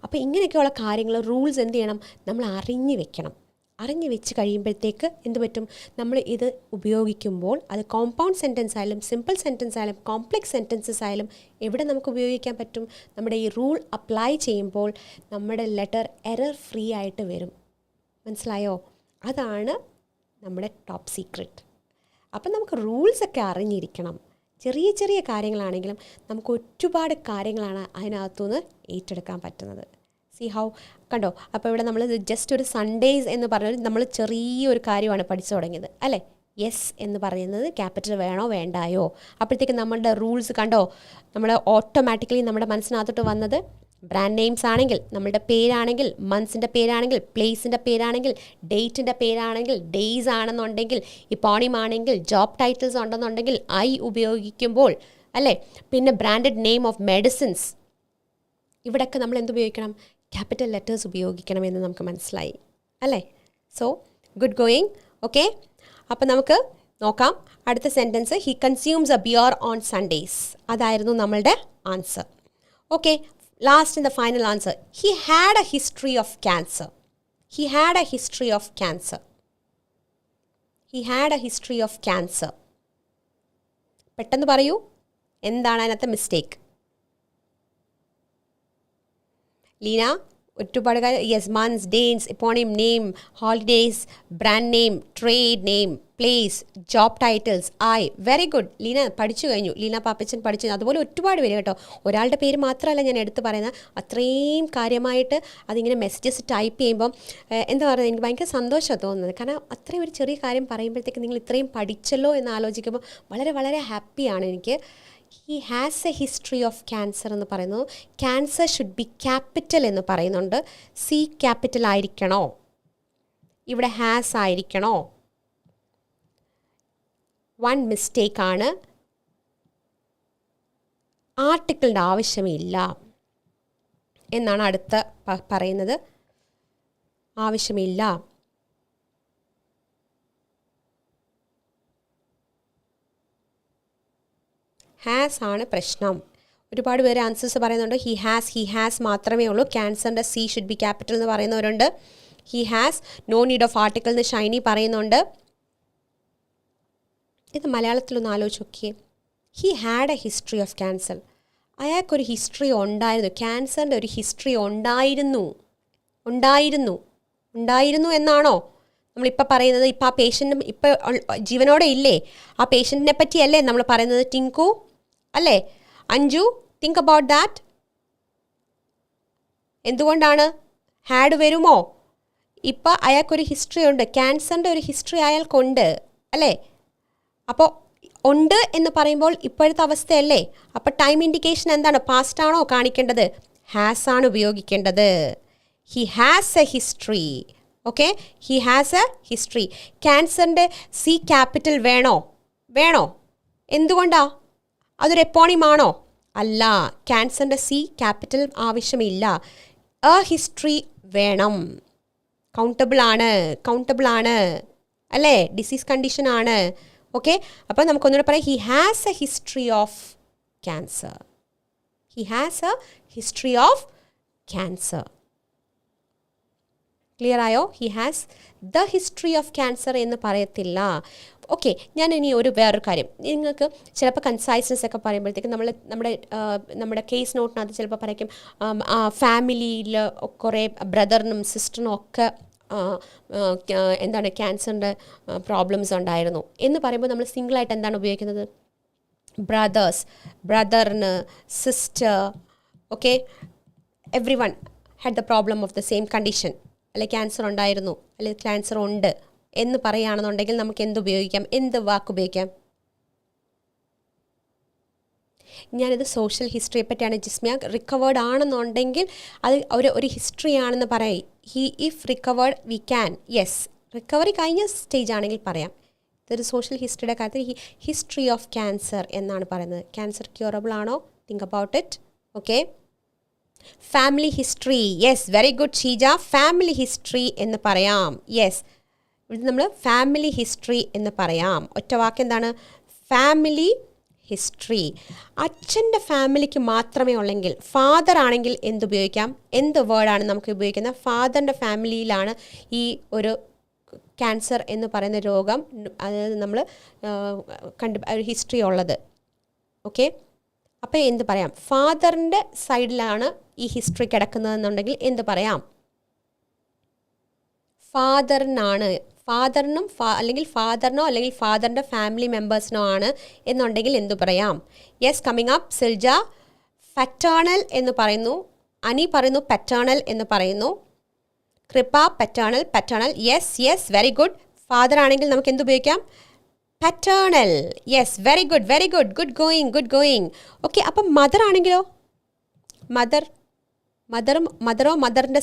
അപ്പോൾ ഇങ്ങനെയൊക്കെയുള്ള കാര്യങ്ങൾ, റൂൾസ് എന്ത് ചെയ്യണം? നമ്മൾ അറിഞ്ഞു വെച്ച് കഴിയുമ്പോഴത്തേക്ക് എന്ത് പറ്റും? നമ്മൾ ഇത് ഉപയോഗിക്കുമ്പോൾ അത് കോമ്പൗണ്ട് സെൻറ്റൻസ് ആയാലും സിമ്പിൾ സെൻറ്റൻസ് ആയാലും കോംപ്ലക്സ് സെൻറ്റൻസസ് ആയാലും എവിടെ നമുക്ക് ഉപയോഗിക്കാൻ പറ്റും? നമ്മുടെ ഈ റൂൾ അപ്ലൈ ചെയ്യുമ്പോൾ നമ്മുടെ ലെറ്റർ എറർ ഫ്രീ ആയിട്ട് വരും. മനസ്സിലായോ? അതാണ് നമ്മുടെ ടോപ്പ് സീക്രട്ട്. അപ്പം നമുക്ക് റൂൾസൊക്കെ അറിഞ്ഞിരിക്കണം. ചെറിയ ചെറിയ കാര്യങ്ങളാണെങ്കിലും നമുക്ക് ഒരുപാട് കാര്യങ്ങളാണ് അതിനകത്തുനിന്ന് ഏറ്റെടുക്കാൻ പറ്റുന്നത്. സി ഹൗ, കണ്ടോ? അപ്പോൾ ഇവിടെ നമ്മൾ ജസ്റ്റ് ഒരു സൺഡേസ് എന്ന് പറഞ്ഞാൽ നമ്മൾ ചെറിയൊരു കാര്യമാണ് പഠിച്ചു തുടങ്ങിയത് അല്ലേ? യെസ് എന്ന് പറയുന്നത് ക്യാപിറ്റൽ വേണോ വേണ്ടായോ? അപ്പോഴത്തേക്ക് നമ്മളുടെ റൂൾസ് കണ്ടോ? നമ്മൾ ഓട്ടോമാറ്റിക്കലി നമ്മുടെ മനസ്സിനകത്തോട്ട് വന്നത് ബ്രാൻഡ് നെയിംസ് ആണെങ്കിൽ, നമ്മളുടെ പേരാണെങ്കിൽ, മന്ത്സിൻ്റെ പേരാണെങ്കിൽ, പ്ലേസിൻ്റെ പേരാണെങ്കിൽ, ഡേറ്റിൻ്റെ പേരാണെങ്കിൽ, ഡേയ്സ് ആണെന്നുണ്ടെങ്കിൽ, ഇപ്പോണിം ആണെങ്കിൽ, ജോബ് ടൈറ്റിൽസ് ഉണ്ടെന്നുണ്ടെങ്കിൽ ഐ ഉപയോഗിക്കുമ്പോൾ അല്ലേ? പിന്നെ ബ്രാൻഡഡ് നെയിം ഓഫ് മെഡിസിൻസ്, ഇവിടെയൊക്കെ നമ്മൾ എന്തുപയോഗിക്കണം? ക്യാപിറ്റൽ ലെറ്റേഴ്സ് ഉപയോഗിക്കണമെന്ന് നമുക്ക് മനസ്സിലായി അല്ലേ? So good going. ഓക്കെ, അപ്പോൾ നമുക്ക് നോക്കാം അടുത്ത sentence. He consumes a beer on Sundays. അതായിരുന്നു നമ്മളുടെ answer. Okay, last and the final answer. He had a history of cancer. He had a history of cancer. He had a history of cancer. പെട്ടെന്ന് പറയൂ, എന്താണ് അതിനകത്ത് mistake? Leena ഒരുപാട് കാര്യം. Yes, months, dates, eponym, name, holidays, brand name, trade name, place, job titles, I. Very good. Leena പഠിച്ചു കഴിഞ്ഞു. ലീന പാപ്പച്ചൻ പഠിച്ചു. അതുപോലെ ഒരുപാട് പേര് കേട്ടോ. ഒരാളുടെ പേര് മാത്രമല്ല ഞാൻ എടുത്ത് പറയുന്നത്. അത്രയും കാര്യമായിട്ട് അതിങ്ങനെ മെസ്സേജസ് ടൈപ്പ് ചെയ്യുമ്പം എന്താ പറയുക, എനിക്ക് ഭയങ്കര സന്തോഷമാണ് തോന്നുന്നത്. കാരണം അത്രയും ഒരു ചെറിയ കാര്യം പറയുമ്പോഴത്തേക്ക് നിങ്ങൾ ഇത്രയും പഠിച്ചല്ലോ എന്ന് ആലോചിക്കുമ്പോൾ വളരെ വളരെ ഹാപ്പിയാണ് എനിക്ക്. He has a history of cancer എന്ന് പറയുന്നു. ക്യാൻസർ ഷുഡ് ബി ക്യാപിറ്റൽ എന്ന് പറയുന്നുണ്ട്. സി ക്യാപിറ്റൽ ആയിരിക്കണോ? ഇവിടെ ഹാസ് ആയിരിക്കണോ? വൺ മിസ്റ്റേക്കാണ്. ആർട്ടിക്കിളിൻ്റെ ആവശ്യമില്ല എന്നാണ് അടുത്ത പറയുന്നത്. ആവശ്യമില്ല. ഹാസ് ആണ് പ്രശ്നം. ഒരുപാട് പേര് ആൻസേഴ്സ് പറയുന്നുണ്ട്. ഹി ഹാസ് മാത്രമേ ഉള്ളൂ. ക്യാൻസറിൻ്റെ സി ഷുഡ് ബി ക്യാപിറ്റൽ എന്ന് പറയുന്നവരുണ്ട്. He has, no need of article എന്ന് ഷൈനി പറയുന്നുണ്ട്. ഇത് മലയാളത്തിലൊന്ന് ആലോചിച്ച് നോക്കിയേ. He had a history of cancer. അയാൾക്കൊരു ഹിസ്റ്ററി ഉണ്ടായിരുന്നു. ക്യാൻസറിൻ്റെ ഒരു ഹിസ്റ്ററി ഉണ്ടായിരുന്നു എന്നാണോ നമ്മളിപ്പോൾ പറയുന്നത്? ഇപ്പോൾ ആ പേഷ്യൻറ്റും ഇപ്പോൾ ജീവനോടെ ഇല്ലേ? ആ പേഷ്യൻറ്റിനെ പറ്റിയല്ലേ നമ്മൾ പറയുന്നത്? ടിങ്കു അല്ലേ? Anju, think about that. എന്തുകൊണ്ടാണ് ഹാഡ് വരുമോ? ഇപ്പോൾ അയാൾക്കൊരു ഹിസ്റ്ററി ഉണ്ട്. ക്യാൻസറിൻ്റെ ഒരു ഹിസ്റ്ററി അയാൾക്കുണ്ട് അല്ലേ? അപ്പോൾ ഉണ്ട് എന്ന് പറയുമ്പോൾ ഇപ്പോഴത്തെ അവസ്ഥയല്ലേ? അപ്പോൾ ടൈം ഇൻഡിക്കേഷൻ എന്താണ്? പാസ്റ്റ് ആണോ കാണിക്കേണ്ടത്? ഹാസ് ആണ് ഉപയോഗിക്കേണ്ടത്. He has a history. Okay, he has a history. ക്യാൻസറിൻ്റെ സി ക്യാപിറ്റൽ വേണോ? എന്തുകൊണ്ടാ? അതൊരു എപ്പോണിം ആണോ? അല്ല, ക്യാൻസറിൻ്റെ സി ക്യാപിറ്റൽ ആവശ്യമില്ല. എ ഹിസ്റ്ററി വേണം. കൗണ്ടബിൾ ആണ് അല്ലേ? ഡിസീസ് കണ്ടീഷൻ ആണ്. ഓക്കെ, അപ്പോൾ നമുക്കൊന്നുകൂടെ പറയാം. He has a history of cancer. He has a history of cancer. Clear ആയോ? He has the history of cancer എന്ന് പറയത്തില്ല. ഓക്കെ, ഞാൻ ഇനി വേറൊരു കാര്യം. നിങ്ങൾക്ക് ചിലപ്പോൾ കൺസൈസ്നെസ് ഒക്കെ പറയുമ്പോഴത്തേക്കും നമ്മുടെ കേസ് നോട്ടിനകത്ത് ചിലപ്പോൾ പറയും ഫാമിലിയിൽ കുറേ ബ്രദറിനും സിസ്റ്ററിനും ഒക്കെ എന്താണ് ക്യാൻസറിൻ്റെ പ്രോബ്ലംസ് ഉണ്ടായിരുന്നു എന്ന് പറയുമ്പോൾ നമ്മൾ സിംഗിളായിട്ട് എന്താണ് ഉപയോഗിക്കുന്നത്? ബ്രദറിന്, sister, okay, every one had the problem of the same condition. അല്ലെ ക്യാൻസർ ഉണ്ടായിരുന്നു, അല്ലെങ്കിൽ ക്യാൻസർ ഉണ്ട് എന്ന് പറയുകയാണെന്നുണ്ടെങ്കിൽ നമുക്ക് എന്ത് വാക്ക് ഉപയോഗിക്കാം? ഞാനിത് സോഷ്യൽ ഹിസ്റ്ററിയെ പറ്റിയാണ് ജിസ്മിയ. റിക്കവേർഡ് ആണെന്നുണ്ടെങ്കിൽ അത് ഒരു ഹിസ്റ്ററി ആണെന്ന് പറയും. If recovered we can, yes, recovery കഴിഞ്ഞ സ്റ്റേജ് ആണെങ്കിൽ പറയാം. ഇതൊരു സോഷ്യൽ ഹിസ്റ്ററിയുടെ കാര്യത്തിൽ ഹിസ്റ്ററി ഓഫ് ക്യാൻസർ എന്നാണ് പറയുന്നത്. ക്യാൻസർ ക്യൂറബിൾ ആണോ? Think about it. Okay, family history. Yes, very good Sheeja. Family history എന്ന് പറയാം. യെസ്, ഇത് നമ്മൾ ഫാമിലി ഹിസ്റ്ററി എന്ന് പറയാം. ഒറ്റ വാക്ക് എന്താണ്? Family history. അച്ഛൻ്റെ ഫാമിലിക്ക് മാത്രമേ ഉള്ളെങ്കിൽ, ഫാദർ ആണെങ്കിൽ എന്തുപയോഗിക്കാം? എന്ത് വേർഡാണ് നമുക്ക് ഉപയോഗിക്കുന്നത്? ഫാദറിൻ്റെ ഫാമിലിയിലാണ് ഈ ഒരു ക്യാൻസർ എന്ന് പറയുന്ന രോഗം അതായത് നമ്മൾ ഹിസ്റ്ററി ഉള്ളത്. ഓക്കെ, അപ്പോൾ എന്ത് പറയാം? ഫാദറിൻ്റെ സൈഡിലാണ് ഈ ഹിസ്റ്ററി കിടക്കുന്നതെന്നുണ്ടെങ്കിൽ എന്ത് പറയാം? ഫാദറിനാണ്, ഫാദറിനും അല്ലെങ്കിൽ ഫാദറിനോ അല്ലെങ്കിൽ ഫാദറിൻ്റെ ഫാമിലി മെമ്പേഴ്സിനോ ആണ് എന്നുണ്ടെങ്കിൽ എന്തു പറയാം? Yes, coming up Silja. Paternal എന്ന് പറയുന്നു. അനി പറയുന്നു പറ്റേണൽ എന്ന് പറയുന്നു. Kripa paternal, paternal. Yes yes, very good. Father ആണെങ്കിൽ നമുക്ക് എന്തുപയോഗിക്കാം? Paternal. Yes, very good, very good. Good going, good going. Okay, അപ്പം മദർ ആണെങ്കിലോ? മദറോ മദറിൻ്റെ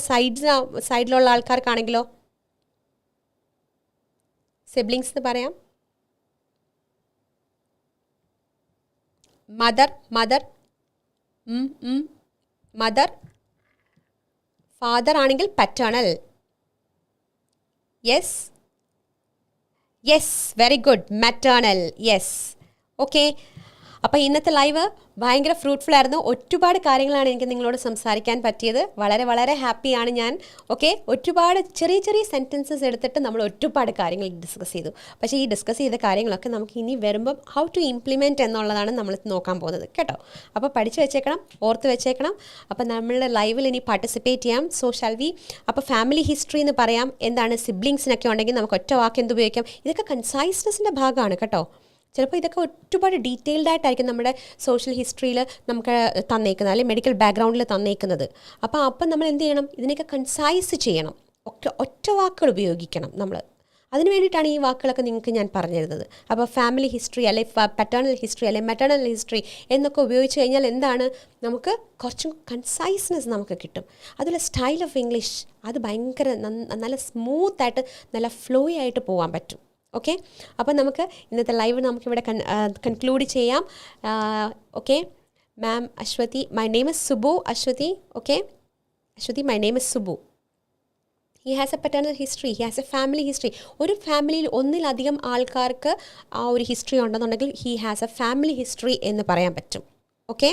സൈഡിലുള്ള ആൾക്കാർക്കാണെങ്കിലോ? സിബ്ലിങ്സ് എന്ന് പറയാം. മദർ. ഫാദർ ആണെങ്കിൽ paternal. Yes yes, very good. Maternal. Yes. Okay, അപ്പോൾ ഇന്നത്തെ ലൈവ് ഭയങ്കര ഫ്രൂട്ട്ഫുൾ ആയിരുന്നു. ഒരുപാട് കാര്യങ്ങളാണ് എനിക്ക് നിങ്ങളോട് സംസാരിക്കാൻ പറ്റിയത്. വളരെ വളരെ ഹാപ്പിയാണ് ഞാൻ. ഓക്കെ, ഒരുപാട് ചെറിയ ചെറിയ സെൻറ്റൻസസ് എടുത്തിട്ട് നമ്മൾ ഒരുപാട് കാര്യങ്ങൾ ഡിസ്കസ് ചെയ്തു. പക്ഷേ ഈ ഡിസ്കസ് ചെയ്ത കാര്യങ്ങളൊക്കെ നമുക്ക് ഇനി വരുമ്പം ഹൗ ടു ഇംപ്ലിമെൻറ്റ് എന്നുള്ളതാണ് നമ്മൾ നോക്കാൻ പോകുന്നത് കേട്ടോ. അപ്പോൾ പഠിച്ചു വെച്ചേക്കണം, ഓർത്ത് വെച്ചേക്കണം. അപ്പോൾ നമ്മളുടെ ലൈവിൽ ഇനി പാർട്ടിസിപ്പേറ്റ് ചെയ്യാം. So shall we. അപ്പോൾ ഫാമിലി ഹിസ്റ്ററി എന്ന് പറയാം. എന്താണ്? സിബ്ലിങ്സിനൊക്കെ ഉണ്ടെങ്കിൽ നമുക്ക് ഒറ്റ വാക്ക് എന്ത് ഉപയോഗിക്കാം? ഇതൊക്കെ കൺസൈസ്നെസ്സിൻ്റെ ഭാഗമാണ് കേട്ടോ. ചിലപ്പോൾ ഇതൊക്കെ ഒരുപാട് ഡീറ്റെയിൽഡ് ആയിട്ടായിരിക്കും നമ്മുടെ സോഷ്യൽ ഹിസ്റ്ററിയിൽ നമുക്ക് തന്നേക്കുന്നത്, അല്ലെങ്കിൽ മെഡിക്കൽ ബാക്ക്ഗ്രൗണ്ടിൽ തന്നേക്കുന്നത്. അപ്പം നമ്മൾ എന്ത് ചെയ്യണം? ഇതിനൊക്കെ കൺസൈസ് ചെയ്യണം. ഒറ്റ വാക്കുകൾ ഉപയോഗിക്കണം നമ്മൾ. അതിന് വേണ്ടിയിട്ടാണ് ഈ വാക്കുകളൊക്കെ നിങ്ങൾക്ക് ഞാൻ പറഞ്ഞു തരുന്നത്. അപ്പോൾ ഫാമിലി ഹിസ്റ്ററി അല്ലെങ്കിൽ പറ്റേണൽ ഹിസ്റ്ററി അല്ലെങ്കിൽ മെറ്റേണൽ ഹിസ്റ്ററി എന്നൊക്കെ ഉപയോഗിച്ച് കഴിഞ്ഞാൽ എന്താണ്? നമുക്ക് കുറച്ചും കൺസൈസ്നെസ് നമുക്ക് കിട്ടും. അതുപോലെ സ്റ്റൈൽ ഓഫ് ഇംഗ്ലീഷ് അത് ഭയങ്കര നല്ല സ്മൂത്തായിട്ട് നല്ല ഫ്ലോയി ആയിട്ട് പോകാൻ പറ്റും. ഓക്കെ, അപ്പോൾ നമുക്ക് ഇന്നത്തെ ലൈവ് നമുക്കിവിടെ കൺക്ലൂഡ് ചെയ്യാം. Okay ma'am. Aswathy, my name is Subu. Aswathy, okay Aswathy, my name is Subu. He has a paternal history, he has a family history. ഒരു ഫാമിലിയിൽ ഒന്നിലധികം ആൾക്കാർക്ക് ആ ഒരു ഹിസ്റ്ററി ഉണ്ടെന്നുണ്ടെങ്കിൽ he has a family history എന്ന് പറയാൻ പറ്റും. Okay,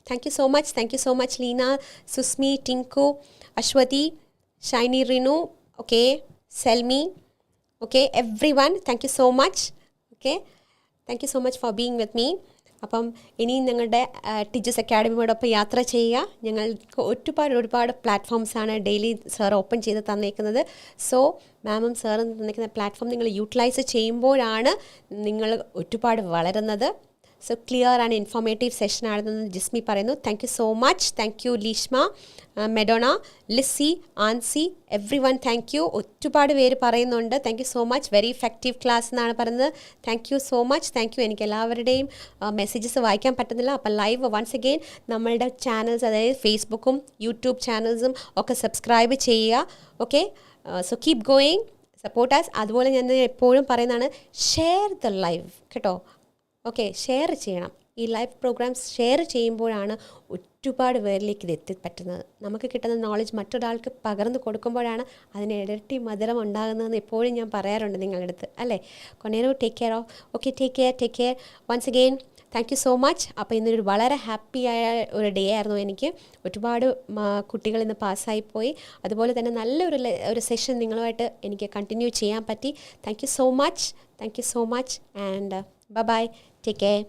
thank you so much. Thank you so much Leena, Susmi, Tinku, Aswathy, Shiny, Rinu, okay Selmi. Okay, everyone, thank you so much. Okay, thank you so much for being with me. അപ്പം ഇനിയും ഞങ്ങളുടെ ടിജുസ് അക്കാഡമിയോടൊപ്പം യാത്ര ചെയ്യുക. ഞങ്ങൾക്ക് ഒരുപാട് പ്ലാറ്റ്ഫോംസാണ് ഡെയിലി സാർ ഓപ്പൺ ചെയ്ത് തന്നേക്കുന്നത്. സോ മാമും സാറും തന്നേക്കുന്ന പ്ലാറ്റ്ഫോം നിങ്ങൾ യൂട്ടിലൈസ് ചെയ്യുമ്പോഴാണ് നിങ്ങൾ ഒരുപാട് വളരുന്നത്. So clear and informative session ആണെന്ന് ജിസ്മി പറയുന്നു. Thank you so much. Thank you Leeshma, Medona, Lissy, Ancy, everyone thank you. ഒരുപാട് പേര് പറയുന്നുണ്ട് thank you so much. Very effective class എന്നാണ് പറയുന്നത്. Thank you so much. Thank you. എനിക്ക് എല്ലാവരുടെയും മെസ്സേജസ് വായിക്കാൻ പറ്റുന്നില്ല. അപ്പോൾ ലൈവ് വൺസ് അഗെയിൻ നമ്മളുടെ ചാനൽസ്, അതായത് ഫേസ്ബുക്കും യൂട്യൂബ് ചാനൽസും ഒക്കെ സബ്സ്ക്രൈബ് ചെയ്യുക. Okay, so keep going, support us. അതുപോലെ ഞാൻ എപ്പോഴും പറയുന്നതാണ്, ഷെയർ ദ ലൈവ് കേട്ടോ. ഓക്കെ, ഷെയർ ചെയ്യണം. ഈ ലൈവ് പ്രോഗ്രാംസ് ഷെയർ ചെയ്യുമ്പോഴാണ് ഒരുപാട് പേരിലേക്ക് ഇത് എത്തിപ്പറ്റുന്നത്. നമുക്ക് കിട്ടുന്ന നോളജ് മറ്റൊരാൾക്ക് പകർന്നു കൊടുക്കുമ്പോഴാണ് അതിന് ഇരട്ടി മധുരം ഉണ്ടാകുന്നതെന്ന് എപ്പോഴും ഞാൻ പറയാറുണ്ട് നിങ്ങളുടെ അടുത്ത്, അല്ലേ? കൊനേരോ take care of. Okay, take care once again. Thank you so much. അപ്പോൾ ഇന്നൊരു വളരെ ഹാപ്പിയായ ഒരു ഡേ ആയിരുന്നു എനിക്ക്. ഒരുപാട് കുട്ടികൾ ഇന്ന് പാസ്സായിപ്പോയി. അതുപോലെ തന്നെ നല്ലൊരു സെഷൻ നിങ്ങളുമായിട്ട് എനിക്ക് കണ്ടിന്യൂ ചെയ്യാൻ പറ്റി. Thank you so much. And bye. Take care.